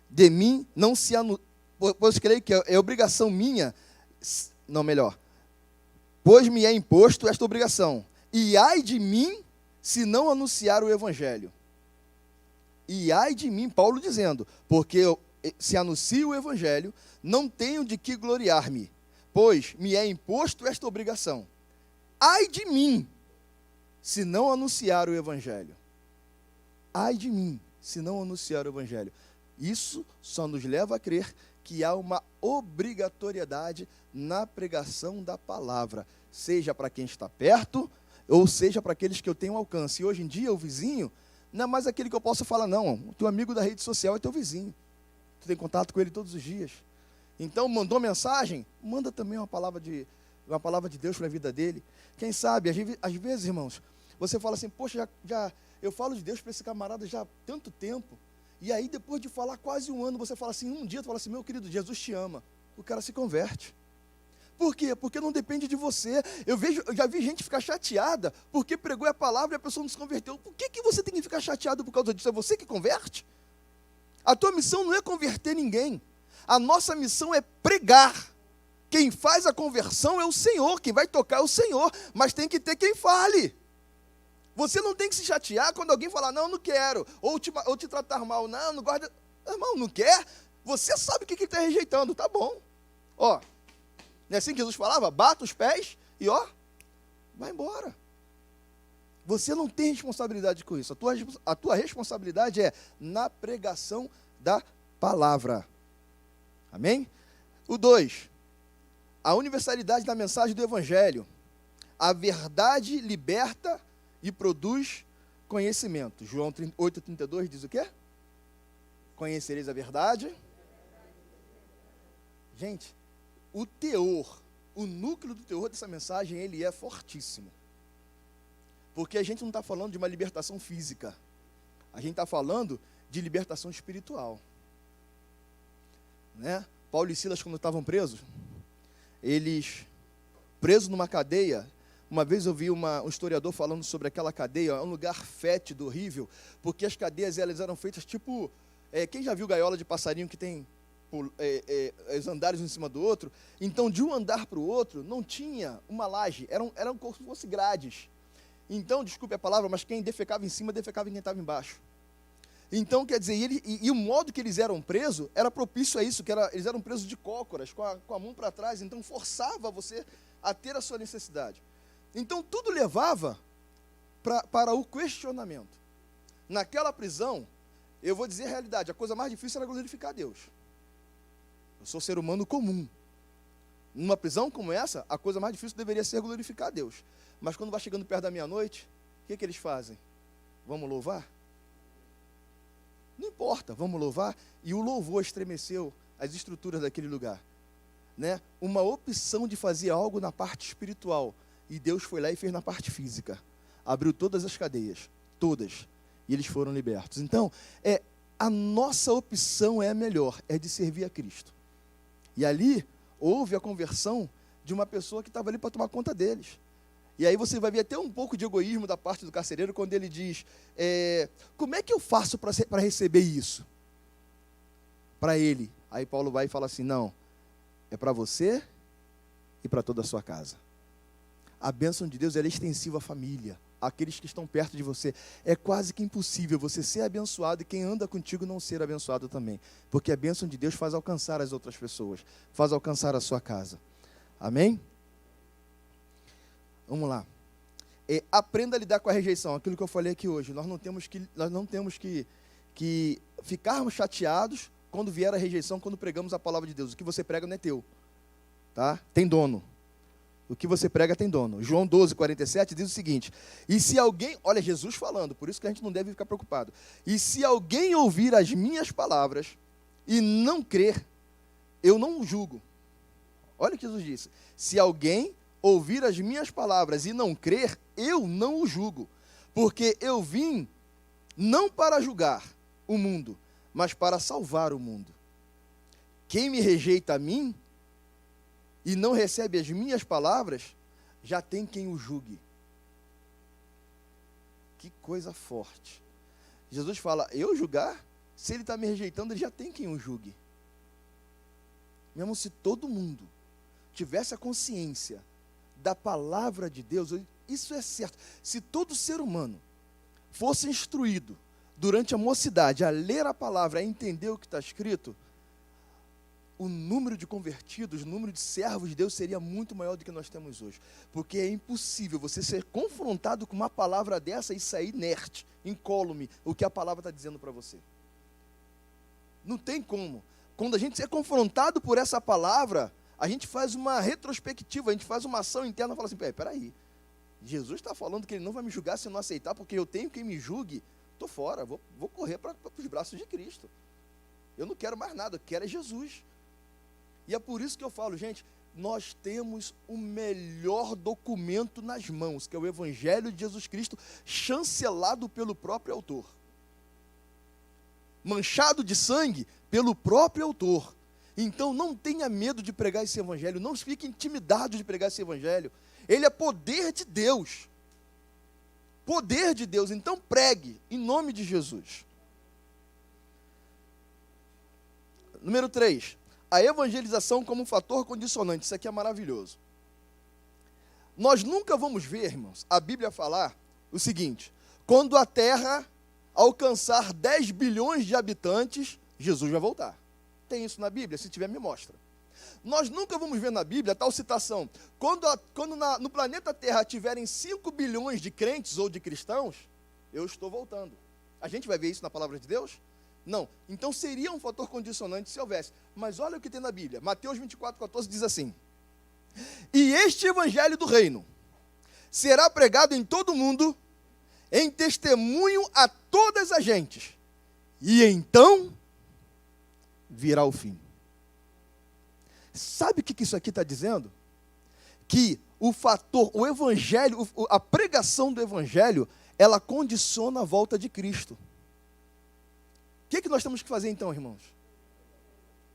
[SPEAKER 3] de mim não se pois creio que é obrigação minha, não, melhor, pois me é imposto esta obrigação, e ai de mim se não anunciar o Evangelho. E ai de mim, Paulo dizendo, porque se anuncio o Evangelho, não tenho de que gloriar-me, pois me é imposto esta obrigação. Ai de mim se não anunciar o Evangelho. Ai de mim, se não anunciar o Evangelho. Isso só nos leva a crer que há uma obrigatoriedade na pregação da palavra, seja para quem está perto, ou seja para aqueles que eu tenho alcance. E hoje em dia, o vizinho não é mais aquele que eu posso falar, não. O teu amigo da rede social é teu vizinho. Tu tem contato com ele todos os dias. Então, mandou mensagem? Manda também uma palavra de Deus para a vida dele. Quem sabe, às vezes, irmãos, você fala assim: poxa, eu falo de Deus para esse camarada já há tanto tempo, e aí depois de falar quase um ano, você fala assim, um dia tu fala assim: meu querido, Jesus te ama. O cara se converte. Por quê? Porque não depende de você. Eu já vi gente ficar chateada porque pregou a palavra e a pessoa não se converteu. Por que você tem que ficar chateado por causa disso? É você que converte? A tua missão não é converter ninguém. A nossa missão é pregar. Quem faz a conversão é o Senhor, quem vai tocar é o Senhor, mas tem que ter quem fale. Você não tem que se chatear quando alguém falar, não quero, ou te tratar mal, não gosto de... Irmão, não quer? Você sabe o que ele está rejeitando, tá bom. Ó, não é assim que Jesus falava? Bata os pés e ó, vai embora. Você não tem responsabilidade com isso. A tua responsabilidade é na pregação da palavra. Amém? O 2, a universalidade da mensagem do Evangelho. A verdade liberta e produz conhecimento. João 8,32 diz o quê? Conhecereis a verdade. Gente, o teor, o núcleo do teor dessa mensagem, ele é fortíssimo. Porque a gente não está falando de uma libertação física. A gente está falando de libertação espiritual. Né? Paulo e Silas, quando estavam presos, eles, presos numa cadeia, uma vez eu vi um historiador falando sobre aquela cadeia, é um lugar fétido, horrível, porque as cadeias elas eram feitas tipo, quem já viu gaiola de passarinho que tem os andares um em cima do outro? Então, de um andar para o outro, não tinha uma laje, eram como se fossem grades. Então, desculpe a palavra, mas quem defecava em cima, defecava em quem estava embaixo. Então, quer dizer, e o modo que eles eram presos era propício a isso, eles eram presos de cócoras, com a mão para trás, então forçava você a ter a sua necessidade. Então, tudo levava para o questionamento. Naquela prisão, eu vou dizer a realidade, a coisa mais difícil era glorificar a Deus. Eu sou ser humano comum. Numa prisão como essa, a coisa mais difícil deveria ser glorificar a Deus. Mas quando vai chegando perto da meia-noite, o que eles fazem? Vamos louvar? Não importa, vamos louvar. E o louvor estremeceu as estruturas daquele lugar. Né? Uma opção de fazer algo na parte espiritual. E Deus foi lá e fez na parte física. Abriu todas as cadeias, todas. E eles foram libertos. Então, a nossa opção é a melhor, é de servir a Cristo. E ali, houve a conversão de uma pessoa que estava ali para tomar conta deles. E aí você vai ver até um pouco de egoísmo da parte do carcereiro, quando ele diz, como é que eu faço para receber isso? Para ele. Aí Paulo vai e fala assim, não, é para você e para toda a sua casa. A bênção de Deus ela é extensiva à família, àqueles que estão perto de você. É quase que impossível você ser abençoado e quem anda contigo não ser abençoado também. Porque a bênção de Deus faz alcançar as outras pessoas, faz alcançar a sua casa. Amém? Vamos lá. Aprenda a lidar com a rejeição, aquilo que eu falei aqui hoje. Nós não temos que ficarmos chateados quando vier a rejeição, quando pregamos a palavra de Deus. O que você prega não é teu, tá? Tem dono. O que você prega tem dono. João 12:47 diz o seguinte, e se alguém, olha Jesus falando, por isso que a gente não deve ficar preocupado, e se alguém ouvir as minhas palavras e não crer, eu não o julgo. Olha o que Jesus disse, se alguém ouvir as minhas palavras e não crer, eu não o julgo, porque eu vim não para julgar o mundo, mas para salvar o mundo. Quem me rejeita a mim e não recebe as minhas palavras, já tem quem o julgue. Que coisa forte. Jesus fala, eu julgar? Se ele está me rejeitando, ele já tem quem o julgue. Mesmo se todo mundo tivesse a consciência da palavra de Deus, isso é certo. Se todo ser humano fosse instruído durante a mocidade a ler a palavra, a entender o que está escrito, o número de convertidos, o número de servos de Deus seria muito maior do que nós temos hoje. Porque é impossível você ser confrontado com uma palavra dessa e sair inerte, incólume, o que a palavra está dizendo para você. Não tem como. Quando a gente é confrontado por essa palavra, a gente faz uma retrospectiva, a gente faz uma ação interna e fala assim, peraí, Jesus está falando que ele não vai me julgar se eu não aceitar, porque eu tenho quem me julgue, estou fora, vou correr para os braços de Cristo. Eu não quero mais nada, eu quero é Jesus. E é por isso que eu falo, gente, nós temos o melhor documento nas mãos, que é o Evangelho de Jesus Cristo, chancelado pelo próprio autor. Manchado de sangue pelo próprio autor. Então não tenha medo de pregar esse Evangelho, não fique intimidado de pregar esse Evangelho. Ele é poder de Deus. Poder de Deus, então pregue, em nome de Jesus. Número 3. a evangelização como um fator condicionante. Isso aqui é maravilhoso. Nós nunca vamos ver, irmãos, a Bíblia falar o seguinte: quando a terra alcançar 10 bilhões de habitantes, Jesus vai voltar. Tem isso na Bíblia? Se tiver, me mostra. Nós nunca vamos ver na Bíblia tal citação: quando no planeta Terra tiverem 5 bilhões de crentes ou de cristãos, eu estou voltando. A gente vai ver isso na palavra de Deus? Não. Então seria um fator condicionante se houvesse. Mas olha o que tem na Bíblia. Mateus 24:14 diz assim: e este evangelho do reino será pregado em todo o mundo, em testemunho a todas as gentes, e então virá o fim. Sabe o que isso aqui está dizendo? Que o evangelho, a pregação do evangelho, ela condiciona a volta de Cristo. O que nós temos que fazer então, irmãos?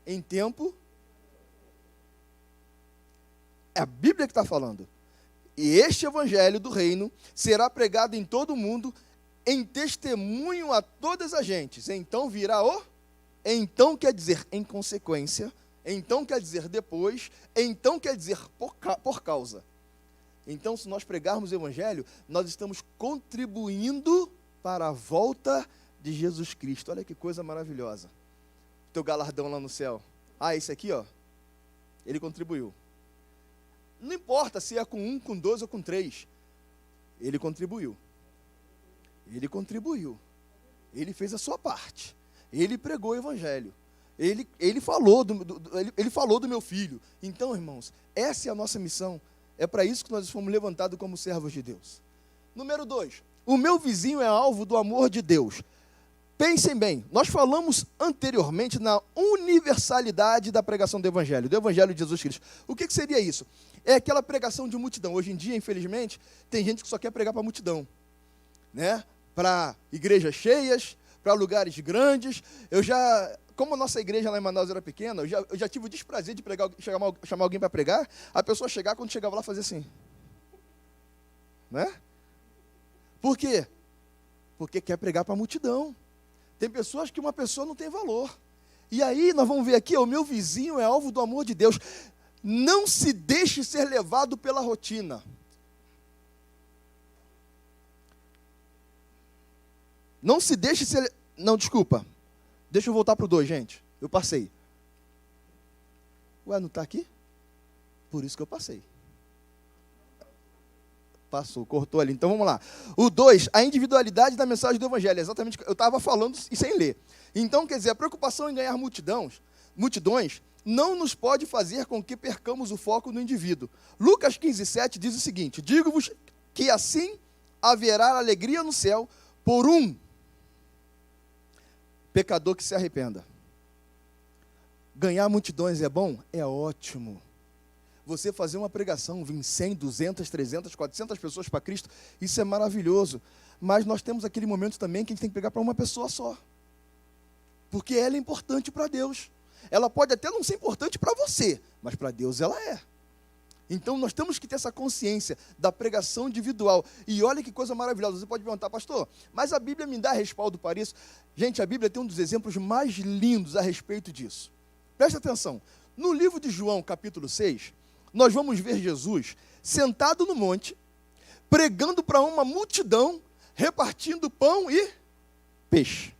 [SPEAKER 3] Em tempo, é a Bíblia que está falando. E este evangelho do reino será pregado em todo o mundo, em testemunho a todas as gentes. Então virá o... Então quer dizer em consequência, então quer dizer depois, então quer dizer por causa. Então, se nós pregarmos o evangelho, nós estamos contribuindo para a volta de Jesus Cristo. Olha que coisa maravilhosa. Teu galardão lá no céu. Ah, esse aqui, ó, ele contribuiu. Não importa se é com 1, com 2 ou com 3. Ele contribuiu. Ele contribuiu. Ele fez a sua parte. Ele pregou o evangelho. Ele falou do meu filho. Então, irmãos, essa é a nossa missão. É para isso que nós fomos levantados como servos de Deus. Número 2. O meu vizinho é alvo do amor de Deus. Pensem bem, nós falamos anteriormente na universalidade da pregação do Evangelho de Jesus Cristo. O que seria isso? É aquela pregação de multidão. Hoje em dia, infelizmente, tem gente que só quer pregar para multidão, né? Para igrejas cheias, para lugares grandes. Como a nossa igreja lá em Manaus era pequena, eu já tive o desprazer de chamar alguém para pregar, a pessoa chegar, quando chegava lá, fazer assim. Né? Por quê? Porque quer pregar para a multidão. Tem pessoas que uma pessoa não tem valor. E aí nós vamos ver aqui, o meu vizinho é alvo do amor de Deus. Não se deixe ser levado pela rotina. Não se deixe ser... Não, desculpa. Deixa eu voltar para o 2, gente. Eu passei. Ué, não está aqui? Por isso que eu passei. Passou, cortou ali. Então vamos lá. O 2, a individualidade da mensagem do evangelho. Exatamente, eu estava falando e sem ler. Então, quer dizer, a preocupação em ganhar multidões não nos pode fazer com que percamos o foco no indivíduo. Lucas 15:7 diz o seguinte: digo-vos que assim haverá alegria no céu por um pecador que se arrependa. Ganhar multidões é bom? É ótimo. Você fazer uma pregação, vir 100, 200, 300, 400 pessoas para Cristo, isso é maravilhoso. Mas nós temos aquele momento também que a gente tem que pregar para uma pessoa só. Porque ela é importante para Deus. Ela pode até não ser importante para você, mas para Deus ela é. Então nós temos que ter essa consciência da pregação individual. E olha que coisa maravilhosa. Você pode perguntar: pastor, mas a Bíblia me dá respaldo para isso? Gente, a Bíblia tem um dos exemplos mais lindos a respeito disso. Presta atenção. No livro de João, capítulo 6, nós vamos ver Jesus sentado no monte, pregando para uma multidão, repartindo pão e peixe.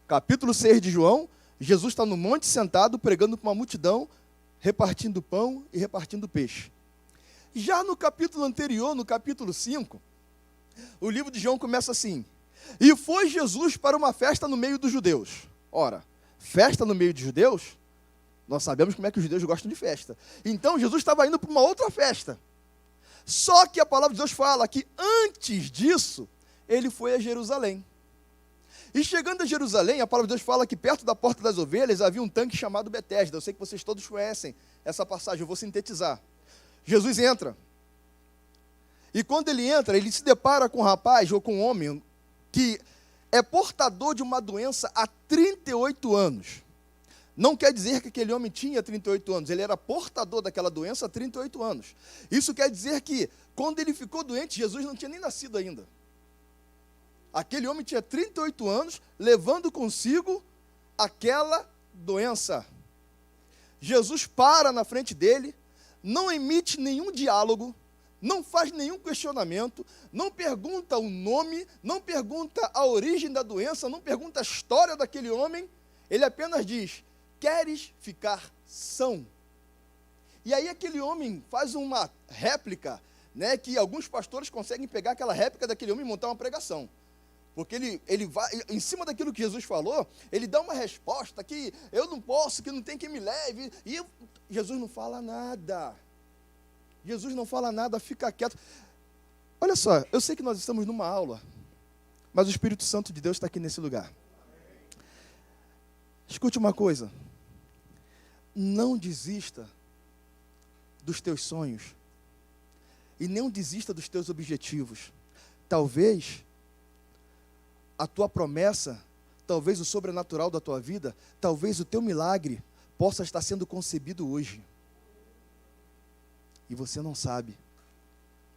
[SPEAKER 3] Capítulo 6 de João, Jesus está no monte sentado, pregando para uma multidão, repartindo pão e repartindo peixe. Já no capítulo anterior, no capítulo 5, o livro de João começa assim: e foi Jesus para uma festa no meio dos judeus. Ora, festa no meio de judeus? Nós sabemos como é que os judeus gostam de festa. Então, Jesus estava indo para uma outra festa. Só que a palavra de Deus fala que antes disso, ele foi a Jerusalém. E chegando a Jerusalém, a palavra de Deus fala que perto da Porta das Ovelhas havia um tanque chamado Betesda. Eu sei que vocês todos conhecem essa passagem, eu vou sintetizar. Jesus entra. E quando ele entra, ele se depara com um rapaz ou com um homem que é portador de uma doença há 38 anos. Não quer dizer que aquele homem tinha 38 anos, ele era portador daquela doença há 38 anos. Isso quer dizer que, quando ele ficou doente, Jesus não tinha nem nascido ainda. Aquele homem tinha 38 anos, levando consigo aquela doença. Jesus para na frente dele, não emite nenhum diálogo, não faz nenhum questionamento, não pergunta o nome, não pergunta a origem da doença, não pergunta a história daquele homem, ele apenas diz: queres ficar são? E aí aquele homem faz uma réplica, né, que alguns pastores conseguem pegar aquela réplica daquele homem e montar uma pregação. Porque ele vai, em cima daquilo que Jesus falou, ele dá uma resposta que eu não posso, que não tem quem me leve, e Jesus não fala nada. Jesus não fala nada, fica quieto. Olha só, eu sei que nós estamos numa aula, mas o Espírito Santo de Deus está aqui nesse lugar. Escute uma coisa, não desista dos teus sonhos, e não desista dos teus objetivos. Talvez a tua promessa, talvez o sobrenatural da tua vida, talvez o teu milagre possa estar sendo concebido hoje. E você não sabe.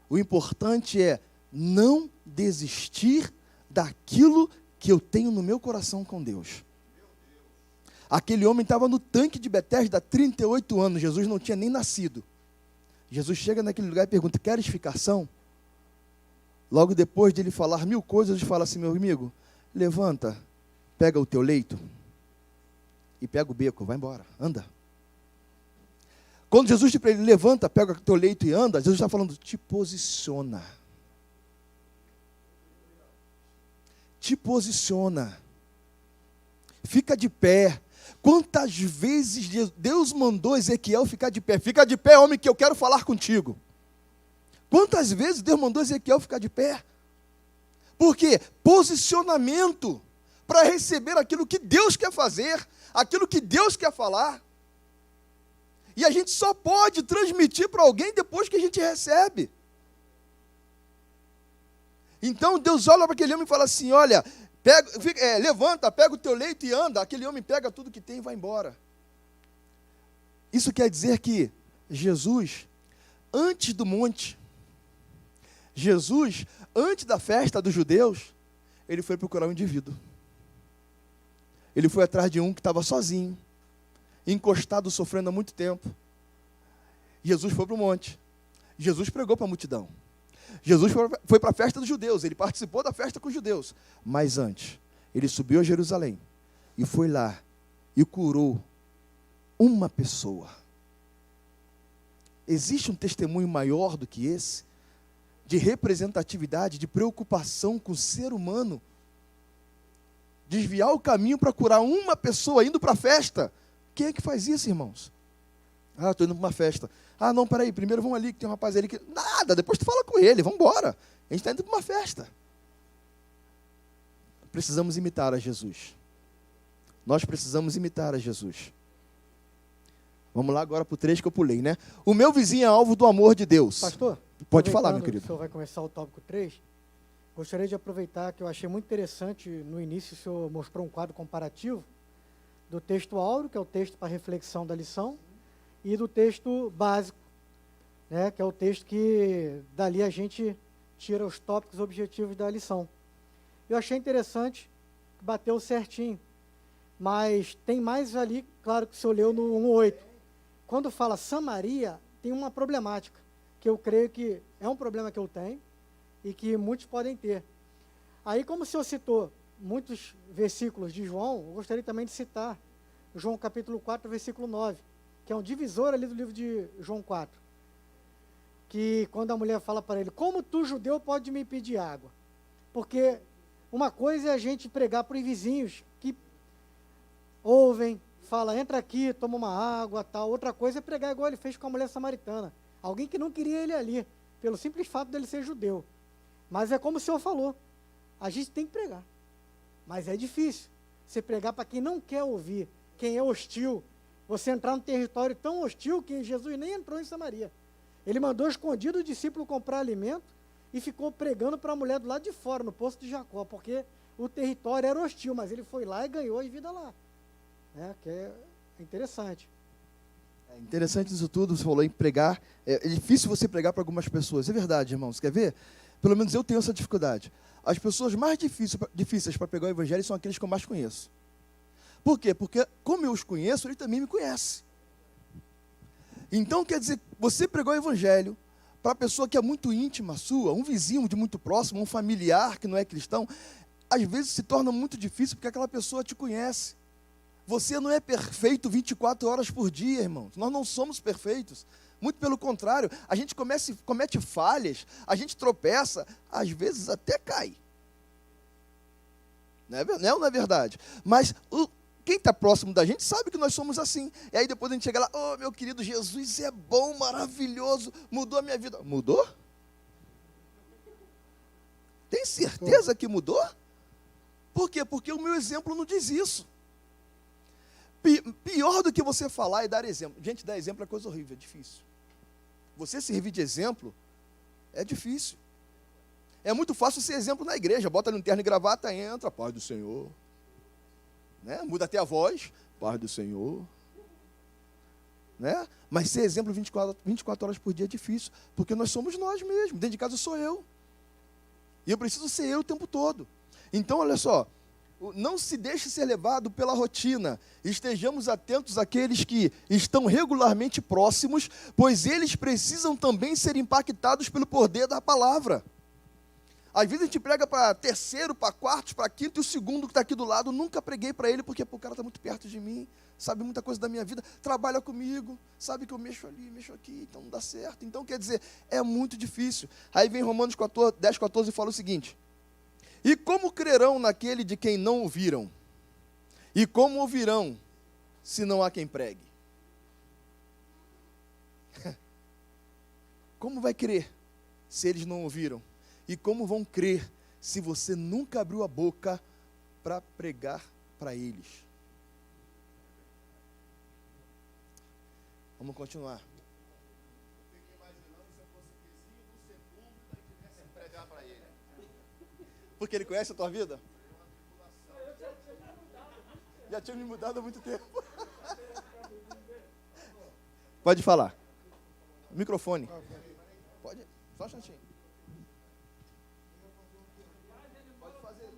[SPEAKER 3] O importante é não desistir daquilo que eu tenho no meu coração com Deus. Aquele homem estava no tanque de Betesda há 38 anos, Jesus não tinha nem nascido. Jesus chega naquele lugar e pergunta: queres ficar são? Logo depois de ele falar 1000 coisas, ele fala assim: meu amigo, levanta, pega o teu leito e pega o beco, vai embora, anda. Quando Jesus diz para ele: levanta, pega o teu leito e anda, Jesus está falando: te posiciona. Te posiciona. Fica de pé. Quantas vezes Deus mandou Ezequiel ficar de pé? Fica de pé, homem, que eu quero falar contigo. Quantas vezes Deus mandou Ezequiel ficar de pé? Por quê? Posicionamento para receber aquilo que Deus quer fazer, aquilo que Deus quer falar. E a gente só pode transmitir para alguém depois que a gente recebe. Então Deus olha para aquele homem e fala assim: olha, levanta, pega o teu leito e anda. Aquele homem pega tudo que tem e vai embora. Isso quer dizer que Jesus, antes do monte, Jesus, antes da festa dos judeus, ele foi procurar um indivíduo. Ele foi atrás de um que estava sozinho, encostado, sofrendo há muito tempo. Jesus foi para o monte. Jesus pregou para a multidão. Jesus foi para a festa dos judeus. Ele participou da festa com os judeus. Mas antes, ele subiu a Jerusalém e foi lá e curou uma pessoa. Existe um testemunho maior do que esse? De representatividade, de preocupação com o ser humano? Desviar o caminho para curar uma pessoa indo para a festa. Quem é que faz isso, irmãos? Ah, estou indo para uma festa. Ah, não, peraí, primeiro vamos ali, que tem um rapaz ali que... Nada, depois tu fala com ele, vamos embora. A gente está indo para uma festa. Precisamos imitar a Jesus. Nós precisamos imitar a Jesus. Vamos lá agora para o 3 que eu pulei, né? O meu vizinho é alvo do amor de Deus.
[SPEAKER 4] Pastor,
[SPEAKER 3] pode falar, meu querido.
[SPEAKER 4] O senhor vai começar o tópico 3. Gostaria de aproveitar que eu achei muito interessante, no início o senhor mostrou um quadro comparativo do texto áureo, que é o texto para reflexão da lição, e do texto básico, né, que é o texto que dali a gente tira os tópicos objetivos da lição. Eu achei interessante, bateu certinho, mas tem mais ali, claro que o senhor leu no 1:8. Quando fala Samaria, tem uma problemática, que eu creio que é um problema que eu tenho e que muitos podem ter. Aí, como o senhor citou muitos versículos de João, eu gostaria também de citar João capítulo 4, versículo 9, que é um divisor ali do livro de João 4, que quando a mulher fala para ele: como tu, judeu, pode me pedir água? Porque uma coisa é a gente pregar para os vizinhos que ouvem, fala, entra aqui, toma uma água, tal. Outra coisa é pregar igual ele fez com a mulher samaritana, alguém que não queria ele ali, pelo simples fato dele ser judeu. Mas é como o senhor falou, a gente tem que pregar, mas é difícil você pregar para quem não quer ouvir, quem é hostil. Você entrar num território tão hostil que Jesus nem entrou em Samaria. Ele mandou escondido o discípulo comprar alimento e ficou pregando para a mulher do lado de fora, no poço de Jacó, porque o território era hostil, mas ele foi lá e ganhou em vida lá. Que é interessante.
[SPEAKER 3] É interessante isso tudo, você falou em pregar. É difícil você pregar para algumas pessoas. É verdade, irmãos. Quer ver? Pelo menos eu tenho essa dificuldade. As pessoas mais difíceis para pregar o evangelho são aqueles que eu mais conheço. Por quê? Porque como eu os conheço, eles também me conhecem. Então, quer dizer, você pregou o evangelho para a pessoa que é muito íntima sua, um vizinho de muito próximo, um familiar que não é cristão, às vezes se torna muito difícil porque aquela pessoa te conhece. Você não é perfeito 24 horas por dia, irmãos. Nós não somos perfeitos. Muito pelo contrário, a gente comete falhas, a gente tropeça, às vezes até cai. Não é verdade? Mas quem está próximo da gente sabe que nós somos assim. E aí depois a gente chega lá, oh, meu querido, Jesus é bom, maravilhoso, mudou a minha vida. Mudou? Tem certeza que mudou? Por quê? Porque o meu exemplo não diz isso. Pior do que você falar e dar exemplo. Gente, dar exemplo é coisa horrível, é difícil. Você servir de exemplo é difícil. É muito fácil ser exemplo na igreja. Bota ali um terno e gravata, entra, paz do Senhor. Né? Muda até a voz, paz do Senhor. Né? Mas ser exemplo 24 horas por dia é difícil, porque nós somos nós mesmos. Dentro de casa sou eu. E eu preciso ser eu o tempo todo. Então, olha só. Não se deixe ser levado pela rotina. Estejamos atentos àqueles que estão regularmente próximos, pois eles precisam também ser impactados pelo poder da palavra. Às vezes a gente prega para terceiro, para quarto, para quinto, e o segundo que está aqui do lado, nunca preguei para ele, porque o cara está muito perto de mim, sabe muita coisa da minha vida, trabalha comigo, sabe que eu mexo ali, mexo aqui, então não dá certo. Então, quer dizer, é muito difícil. Aí vem Romanos 10, 14 e fala o seguinte: e como crerão naquele de quem não ouviram? E como ouvirão, se não há quem pregue? Como vai crer, se eles não ouviram? E como vão crer, se você nunca abriu a boca para pregar para eles? Vamos continuar. Porque ele conhece a tua vida? Já tinha me mudado há muito tempo. Pode falar. Microfone. Pode. Só um instantinho. Pode fazer.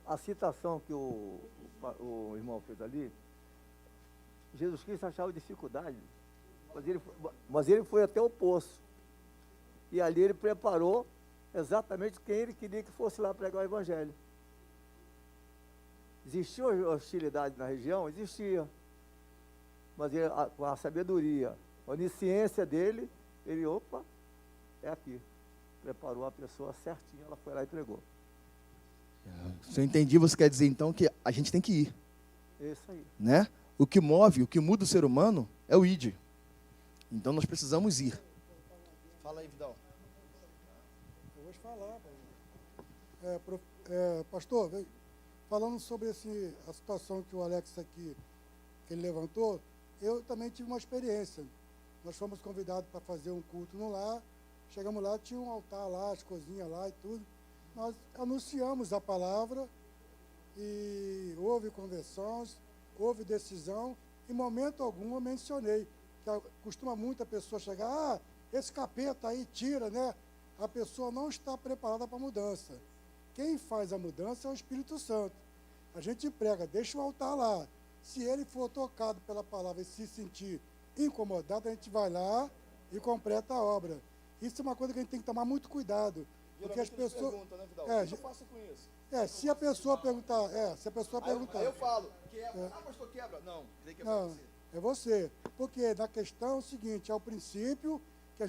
[SPEAKER 5] A citação que o irmão fez ali, Jesus Cristo achava dificuldade, mas ele foi até o poço, e ali ele preparou exatamente quem ele queria que fosse lá pregar o evangelho. Existia hostilidade na região? Existia, mas ele, com a sabedoria, a onisciência dele, ele, é aqui, preparou a pessoa certinha, ela foi lá e pregou.
[SPEAKER 3] Se eu entendi, você quer dizer então que a gente tem que ir.
[SPEAKER 5] É isso aí.
[SPEAKER 3] Né? O que move, o que muda o ser humano é o id. Então nós precisamos ir. Fala aí, Vidal.
[SPEAKER 6] Eu vou te falar. Pastor, falando sobre a situação que o Alex aqui, que ele levantou, eu também tive uma experiência. Nós fomos convidados para fazer um culto no lar. Chegamos lá, tinha um altar lá, as cozinhas lá e tudo. Nós anunciamos a palavra e houve conversões, houve decisão. Em momento algum eu mencionei, que costuma muita pessoa chegar, esse capeta aí tira, né? A pessoa não está preparada para a mudança. Quem faz a mudança é o Espírito Santo. A gente prega, deixa o altar lá. Se ele for tocado pela palavra e se sentir incomodado, a gente vai lá e completa a obra. Isso é uma coisa que a gente tem que tomar muito cuidado. Porque as pessoas perguntam, né, Vidal? O que eu faço com isso? Se a pessoa perguntar, aí
[SPEAKER 3] eu falo, quebra. Pastor, quebra. Não, tem que
[SPEAKER 6] não, é você. Porque na questão é o seguinte, é o princípio que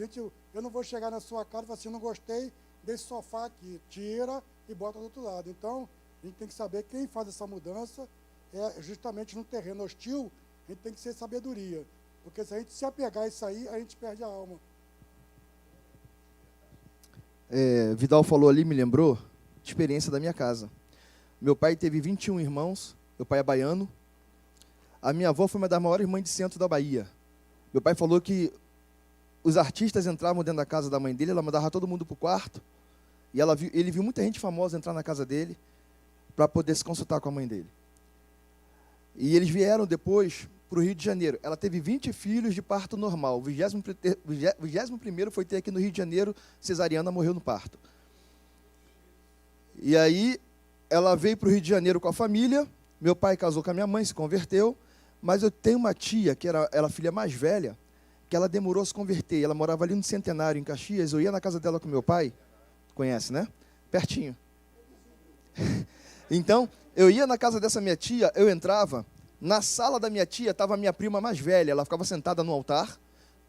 [SPEAKER 6] eu não vou chegar na sua casa e falar assim, não gostei desse sofá aqui, tira e bota do outro lado. Então, a gente tem que saber quem faz essa mudança é justamente no terreno hostil, a gente tem que ser sabedoria. Porque se a gente se apegar a isso aí, a gente perde a alma.
[SPEAKER 3] Vidal falou ali, me lembrou de experiência da minha casa. Meu pai teve 21 irmãos, meu pai é baiano. A minha avó foi uma das maiores mães de centro da Bahia. Meu pai falou que os artistas entravam dentro da casa da mãe dele, ela mandava todo mundo para o quarto, e ele viu muita gente famosa entrar na casa dele para poder se consultar com a mãe dele. E eles vieram depois para o Rio de Janeiro. Ela teve 20 filhos de parto normal. O 21º foi ter aqui no Rio de Janeiro, cesariana, morreu no parto. E aí, ela veio para o Rio de Janeiro com a família, meu pai casou com a minha mãe, se converteu, mas eu tenho uma tia, que era a filha mais velha, que ela demorou a se converter. Ela morava ali no Centenário, em Caxias. Eu ia na casa dela com meu pai. Conhece, né? Pertinho. Então, eu ia na casa dessa minha tia, eu entrava. Na sala da minha tia estava a minha prima mais velha. Ela ficava sentada no altar,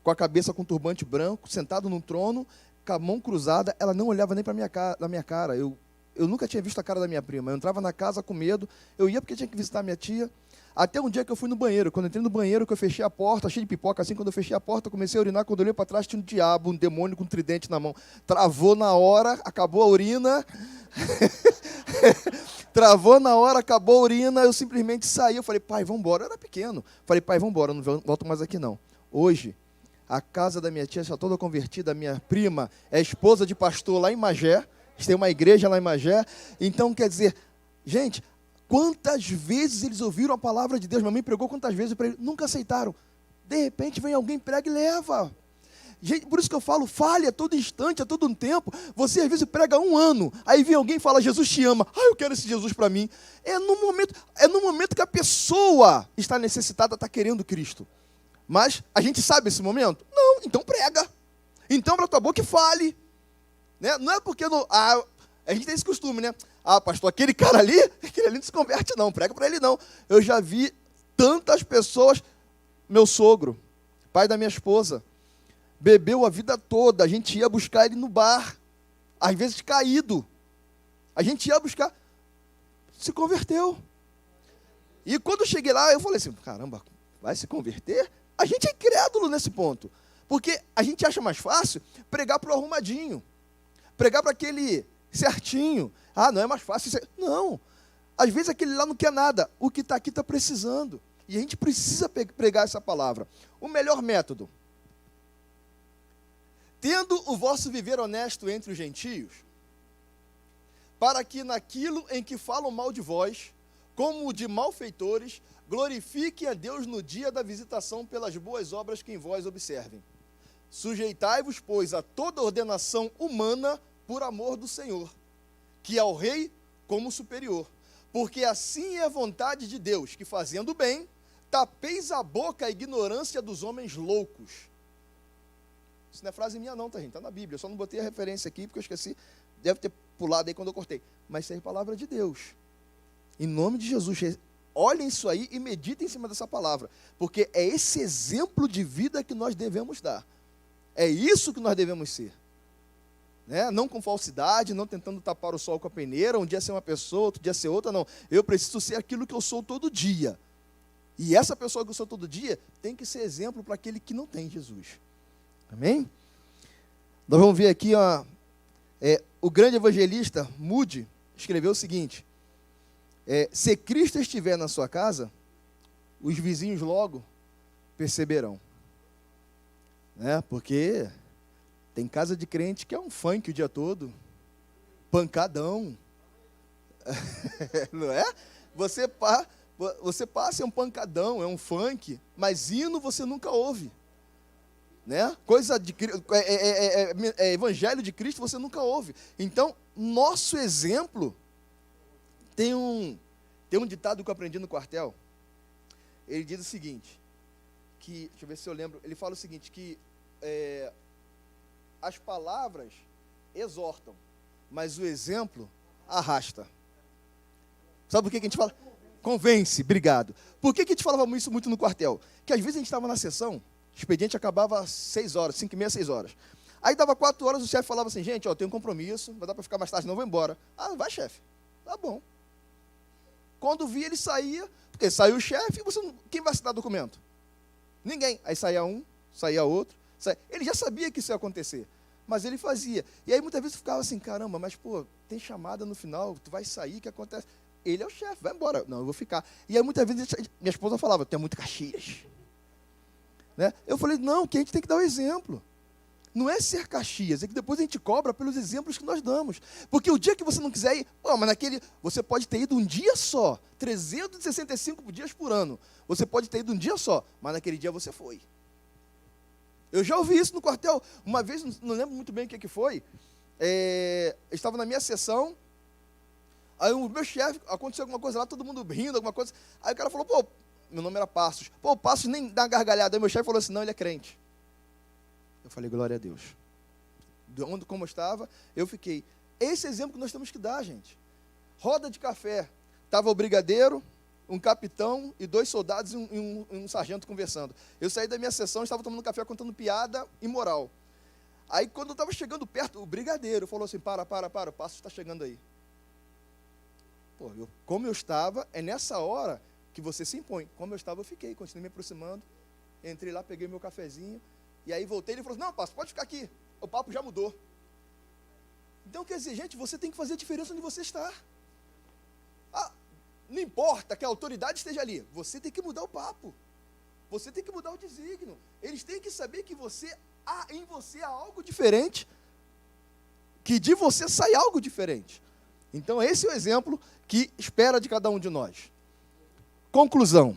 [SPEAKER 3] com a cabeça com turbante branco, sentado num trono, com a mão cruzada. Ela não olhava nem para na minha cara. Eu nunca tinha visto a cara da minha prima. Eu entrava na casa com medo. Eu ia porque tinha que visitar a minha tia. Até um dia que eu fui no banheiro. Quando eu entrei no banheiro, que eu fechei a porta, cheio de pipoca, assim, quando eu fechei a porta, eu comecei a urinar. Quando eu olhei para trás, tinha um diabo, um demônio com um tridente na mão. Travou na hora, acabou a urina. Travou na hora, acabou a urina. Eu simplesmente saí. Eu falei, pai, vamos embora. Eu era pequeno. Falei, pai, vamos embora, não volto mais aqui não. Hoje, a casa da minha tia está toda convertida. A minha prima é esposa de pastor lá em Magé. Tem uma igreja lá em Magé. Então, quer dizer, gente, quantas vezes eles ouviram a palavra de Deus? Minha mãe pregou quantas vezes para eles? Nunca aceitaram. De repente vem alguém, prega e leva. Gente, por isso que eu falo, fale a todo instante, a todo um tempo. Você às vezes prega 1 ano, aí vem alguém e fala, Jesus te ama. Eu quero esse Jesus para mim. É no momento que a pessoa está necessitada, está querendo Cristo. Mas a gente sabe esse momento? Não, então prega. Então abra tua boca e fale. Né? Não é porque a gente tem esse costume, né? Pastor, aquele cara ali não se converte não, prega para ele não. Eu já vi tantas pessoas, meu sogro, pai da minha esposa, bebeu a vida toda, a gente ia buscar ele no bar, às vezes caído. A gente ia buscar, se converteu. E quando eu cheguei lá, eu falei assim, caramba, vai se converter? A gente é incrédulo nesse ponto, porque a gente acha mais fácil pregar para o arrumadinho, pregar para aquele certinho. Não é mais fácil. Não. Às vezes aquele lá não quer nada. O que está aqui está precisando. E a gente precisa pregar essa palavra. O melhor método. Tendo o vosso viver honesto entre os gentios, para que naquilo em que falam mal de vós, como de malfeitores, glorifiquem a Deus no dia da visitação pelas boas obras que em vós observem. Sujeitai-vos, pois, a toda ordenação humana por amor do Senhor, que ao rei como superior, porque assim é a vontade de Deus, que fazendo bem, tapeis a boca à ignorância dos homens loucos. Isso não é frase minha não, tá, gente? Está na Bíblia, eu só não botei a referência aqui, porque eu esqueci, deve ter pulado aí quando eu cortei, mas isso é a palavra de Deus, em nome de Jesus. Olhem isso aí e meditem em cima dessa palavra, porque é esse exemplo de vida que nós devemos dar, é isso que nós devemos ser. Né? Não com falsidade, não tentando tapar o sol com a peneira, um dia ser uma pessoa, outro dia ser outra, não. Eu preciso ser aquilo que eu sou todo dia. E essa pessoa que eu sou todo dia tem que ser exemplo para aquele que não tem Jesus. Amém? Nós vamos ver aqui, o grande evangelista Moody escreveu o seguinte, se Cristo estiver na sua casa, os vizinhos logo perceberão. Né? Porque tem casa de crente que é um funk o dia todo, pancadão, não é? Você passa, é um pancadão, é um funk, mas hino você nunca ouve, né? Coisa de evangelho de Cristo você nunca ouve. Então, nosso exemplo, tem um ditado que eu aprendi no quartel, ele diz o seguinte, deixa eu ver se eu lembro, ele fala o seguinte, que as palavras exortam, mas o exemplo arrasta. Sabe por que a gente fala? Convence, obrigado. Por que a gente falava isso muito no quartel? Que às vezes a gente estava na sessão, o expediente acabava às 6 horas, 5h30, 6 horas. Aí dava 4 horas, o chefe falava assim, gente, tenho um compromisso, vai dar para ficar mais tarde, não vou embora. Vai, chefe. Tá bom. Quando via, ele saía, porque saiu o chefe, quem vai assinar documento? Ninguém. Aí saía um, saía outro. Ele já sabia que isso ia acontecer, mas ele fazia. E aí muitas vezes ficava assim, caramba, mas tem chamada no final, tu vai sair, o que acontece? Ele é o chefe, vai embora. Não, eu vou ficar. E aí muitas vezes minha esposa falava, tem muito Caxias. Né? Eu falei, não, que a gente tem que dar o exemplo. Não é ser Caxias, é que depois a gente cobra pelos exemplos que nós damos. Porque o dia que você não quiser ir, mas você pode ter ido um dia só, 365 dias por ano. Você pode ter ido um dia só, mas naquele dia você foi. Eu já ouvi isso no quartel. Uma vez, não lembro muito bem o que foi. Eu estava na minha sessão, Aí o meu chefe, aconteceu alguma coisa lá, todo mundo rindo, alguma coisa. Aí o cara falou, pô, meu nome era Passos. Pô, o Passos nem dá uma gargalhada. Aí meu chefe falou assim, não, ele é crente. Eu falei, glória a Deus. De onde, como eu estava, eu fiquei. Esse exemplo que nós temos que dar, gente. Roda de café. Estava o brigadeiro, um capitão e 2 soldados e um sargento conversando. Eu saí da minha sessão, estava tomando café, contando piada imoral. Aí, quando eu estava chegando perto, o brigadeiro falou assim, para, o Passos está chegando aí. Pô, como eu estava, é nessa hora que você se impõe. Como eu estava, eu fiquei, continuei me aproximando, entrei lá, peguei meu cafezinho, e aí voltei, ele falou assim, não, Passos, pode ficar aqui, o papo já mudou. Então, quer dizer, gente, você tem que fazer a diferença onde você está. Não importa que a autoridade esteja ali, você tem que mudar o papo, você tem que mudar o desígnio, eles têm que saber que em você há algo diferente, que de você sai algo diferente. Então esse é o exemplo que espera de cada um de nós. Conclusão.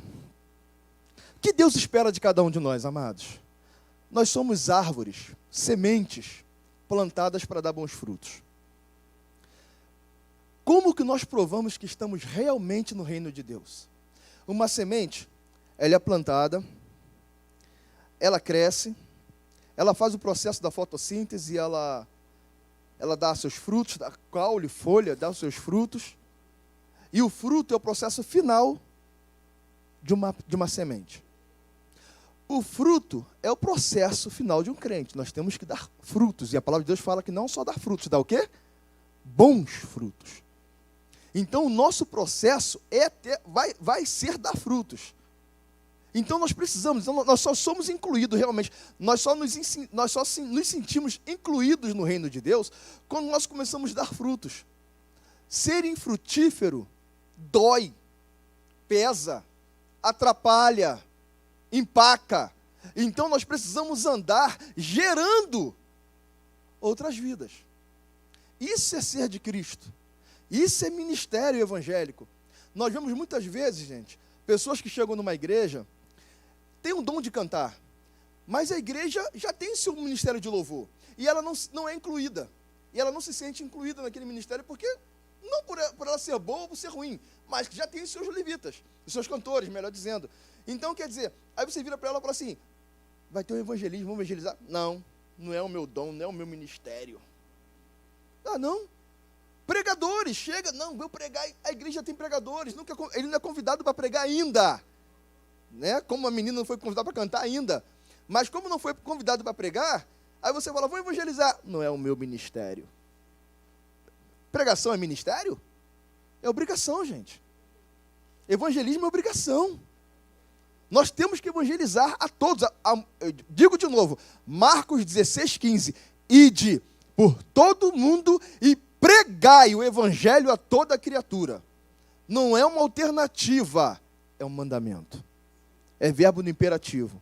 [SPEAKER 3] O que Deus espera de cada um de nós, amados? Nós somos árvores, sementes, plantadas para dar bons frutos. Como que nós provamos que estamos realmente no reino de Deus? Uma semente, ela é plantada, ela cresce, ela faz o processo da fotossíntese, ela dá seus frutos, dá caule, folha, dá os seus frutos, e o fruto é o processo final de uma semente. O fruto é o processo final de um crente. Nós temos que dar frutos, e a palavra de Deus fala que não só dar frutos, dá o quê? Bons frutos. Então, o nosso processo vai ser dar frutos. Então, nós precisamos, nós só somos incluídos realmente, nós só nos sentimos incluídos no reino de Deus quando nós começamos a dar frutos. Ser infrutífero dói, pesa, atrapalha, empaca. Então, nós precisamos andar gerando outras vidas. Isso é ser de Cristo. Isso é ministério evangélico. Nós vemos muitas vezes, gente, pessoas que chegam numa igreja, têm um dom de cantar, mas a igreja já tem seu ministério de louvor, e ela não é incluída, e ela não se sente incluída naquele ministério, porque, não por ela ser boa ou por ser ruim, mas que já tem os seus levitas, os seus cantores, melhor dizendo. Então, quer dizer, aí você vira para ela e fala assim, vai ter um evangelismo, vamos evangelizar? Não é o meu dom, não é o meu ministério. Não. Pregadores, chega, não, vou pregar, a igreja tem pregadores, ele não é convidado para pregar ainda, né? Como a menina não foi convidada para cantar ainda, mas como não foi convidado para pregar, aí você fala, vou evangelizar, não é o meu ministério. Pregação é ministério? É obrigação, gente. Evangelismo é obrigação. Nós temos que evangelizar a todos, eu digo de novo, Marcos 16:15, ide por todo mundo e pregai o evangelho a toda criatura. Não é uma alternativa, é um mandamento. É verbo no imperativo.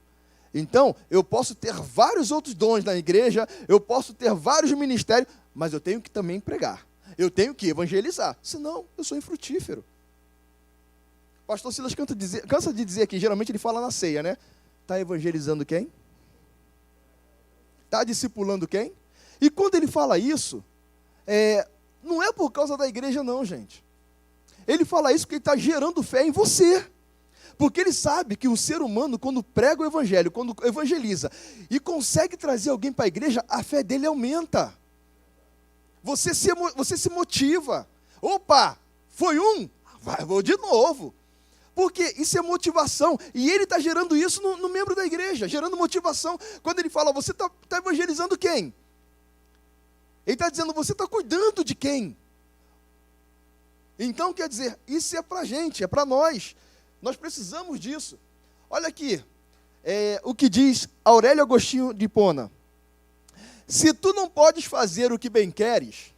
[SPEAKER 3] Então, eu posso ter vários outros dons na igreja, eu posso ter vários ministérios, mas eu tenho que também pregar. Eu tenho que evangelizar, senão eu sou infrutífero. Pastor Silas cansa de dizer aqui, geralmente ele fala na ceia, né? Está evangelizando quem? Está discipulando quem? E quando ele fala isso, não é por causa da igreja não, gente. Ele fala isso porque ele está gerando fé em você. Porque ele sabe que o ser humano, quando prega o evangelho, quando evangeliza, e consegue trazer alguém para a igreja, a fé dele aumenta. Você se motiva. Opa, foi vou de novo. Porque isso é motivação. E ele está gerando isso no membro da igreja, gerando motivação. Quando ele fala, você está evangelizando quem? Ele está dizendo, você está cuidando de quem? Então, quer dizer, isso é para a gente, é para nós. Nós precisamos disso. Olha aqui, o que diz Aurélio Agostinho de Hipona. Se tu não podes fazer o que bem queres,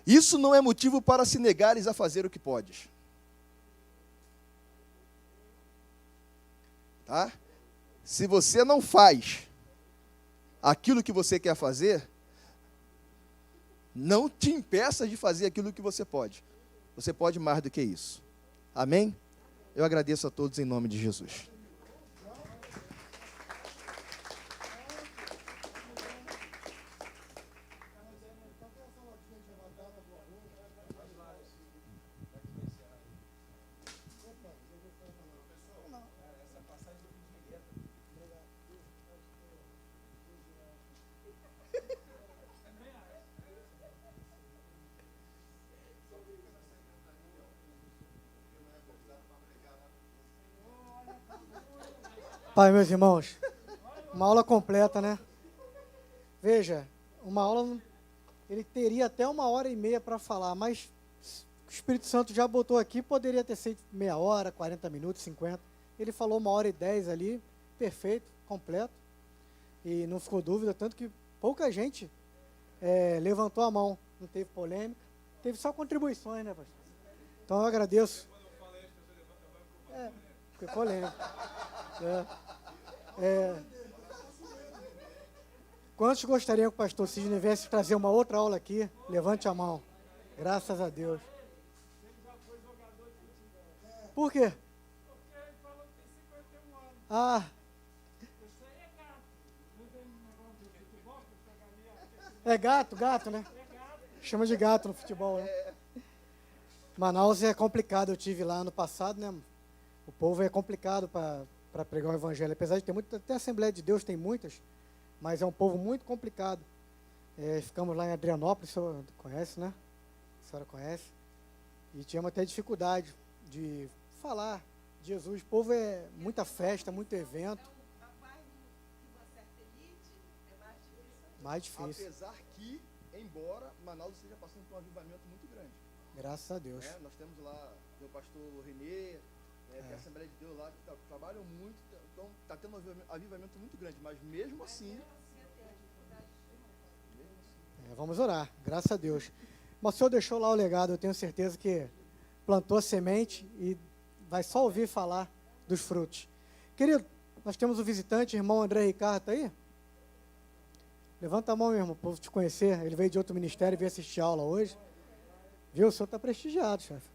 [SPEAKER 3] isso não é motivo para se negares a fazer o que podes. Tá? Se você não faz aquilo que você quer fazer, não te impeça de fazer aquilo que você pode. Você pode mais do que isso. Amém? Eu agradeço a todos em nome de Jesus.
[SPEAKER 4] Pai, meus irmãos, uma aula completa, né? Veja, uma aula, ele teria até 1h30 para falar, mas o Espírito Santo já botou aqui, poderia ter sido meia hora, 40 minutos, 50. Ele falou 1h10 ali, perfeito, completo, e não ficou dúvida, tanto que pouca gente levantou a mão, não teve polêmica, teve só contribuições, né, pastor? Então eu agradeço. Foi polêmico. Quantos gostariam que o pastor Sidney viesse trazer uma outra aula aqui? Levante a mão. Graças a Deus. Por quê?
[SPEAKER 7] Porque ele falou que tem 51 anos.
[SPEAKER 4] Ah,
[SPEAKER 7] Isso aí é gato. Não tem um negócio de futebol que pega ali.
[SPEAKER 4] é gato, né? Chama de gato no futebol, né? Manaus é complicado, eu tive lá ano passado, né? O povo é complicado para pregar o evangelho, apesar de ter muito, até a Assembleia de Deus tem muitas, mas é um povo muito complicado. Ficamos lá em Adrianópolis, o senhor conhece, né? A senhora conhece? E tínhamos até dificuldade de falar de Jesus. O povo é muita festa, muito evento. Mais difícil.
[SPEAKER 3] Apesar que, embora Manaus esteja passando por um avivamento muito grande.
[SPEAKER 4] Graças a Deus.
[SPEAKER 3] Nós temos lá o pastor Renê, tem a Assembleia de Deus lá, que trabalham muito, então está tendo um avivamento muito grande, mas mesmo assim...
[SPEAKER 4] Vamos orar, graças a Deus. Mas o senhor deixou lá o legado, eu tenho certeza que plantou a semente e vai só ouvir falar dos frutos. Querido, nós temos um visitante, irmão André Ricardo, está aí? Levanta a mão, meu irmão, para o povo te conhecer. Ele veio de outro ministério e veio assistir a aula hoje. Viu? O senhor está prestigiado, chefe.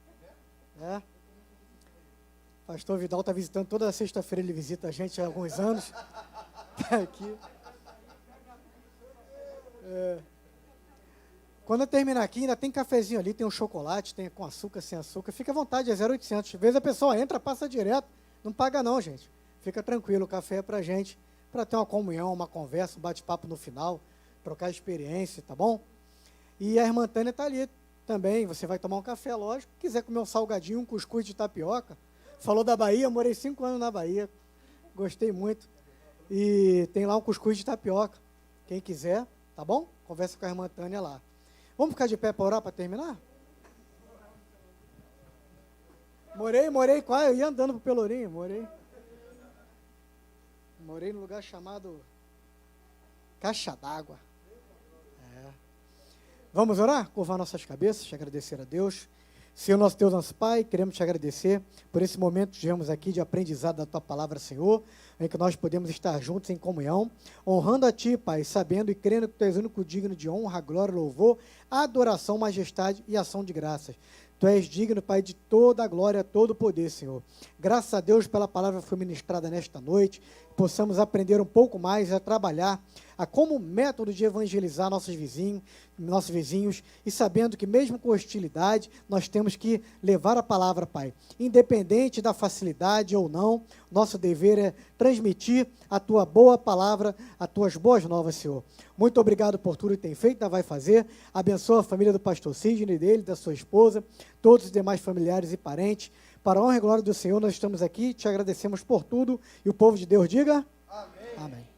[SPEAKER 4] Pastor Vidal está visitando toda sexta-feira, ele visita a gente há alguns anos. Está aqui. Quando eu terminar aqui, ainda tem cafezinho ali, tem um chocolate, tem com açúcar, sem açúcar. Fica à vontade, é 0,800. Às vezes a pessoa entra, passa direto. Não paga não, gente. Fica tranquilo, o café é pra gente, para ter uma comunhão, uma conversa, um bate-papo no final, trocar experiência, tá bom? E a irmã Tânia está ali também, você vai tomar um café, lógico. Quiser comer um salgadinho, um cuscuz de tapioca. Falou da Bahia, morei 5 anos na Bahia, gostei muito. E tem lá um cuscuz de tapioca, quem quiser, tá bom? Conversa com a irmã Tânia lá. Vamos ficar de pé para orar para terminar? Morei quase, eu ia andando pro Pelourinho, morei num lugar chamado Caixa d'Água. Vamos orar? Curvar nossas cabeças, te agradecer a Deus. Senhor, nosso Deus, nosso Pai, queremos te agradecer por esse momento que tivemos aqui de aprendizado da Tua Palavra, Senhor, em que nós podemos estar juntos em comunhão, honrando a Ti, Pai, sabendo e crendo que Tu és o único digno de honra, glória, louvor, adoração, majestade e ação de graças. Tu és digno, Pai, de toda a glória, todo o poder, Senhor. Graças a Deus pela palavra que foi ministrada nesta noite, possamos aprender um pouco mais a trabalhar como método de evangelizar nossos vizinhos, e sabendo que mesmo com hostilidade, nós temos que levar a palavra, Pai. Independente da facilidade ou não, nosso dever é transmitir a Tua boa palavra, as Tuas boas novas, Senhor. Muito obrigado por tudo que tem feito, ainda vai fazer. Abençoa a família do pastor Sidney, dele, da sua esposa, todos os demais familiares e parentes. Para a honra e glória do Senhor, nós estamos aqui, te agradecemos por tudo. E o povo de Deus diga: Amém. Amém.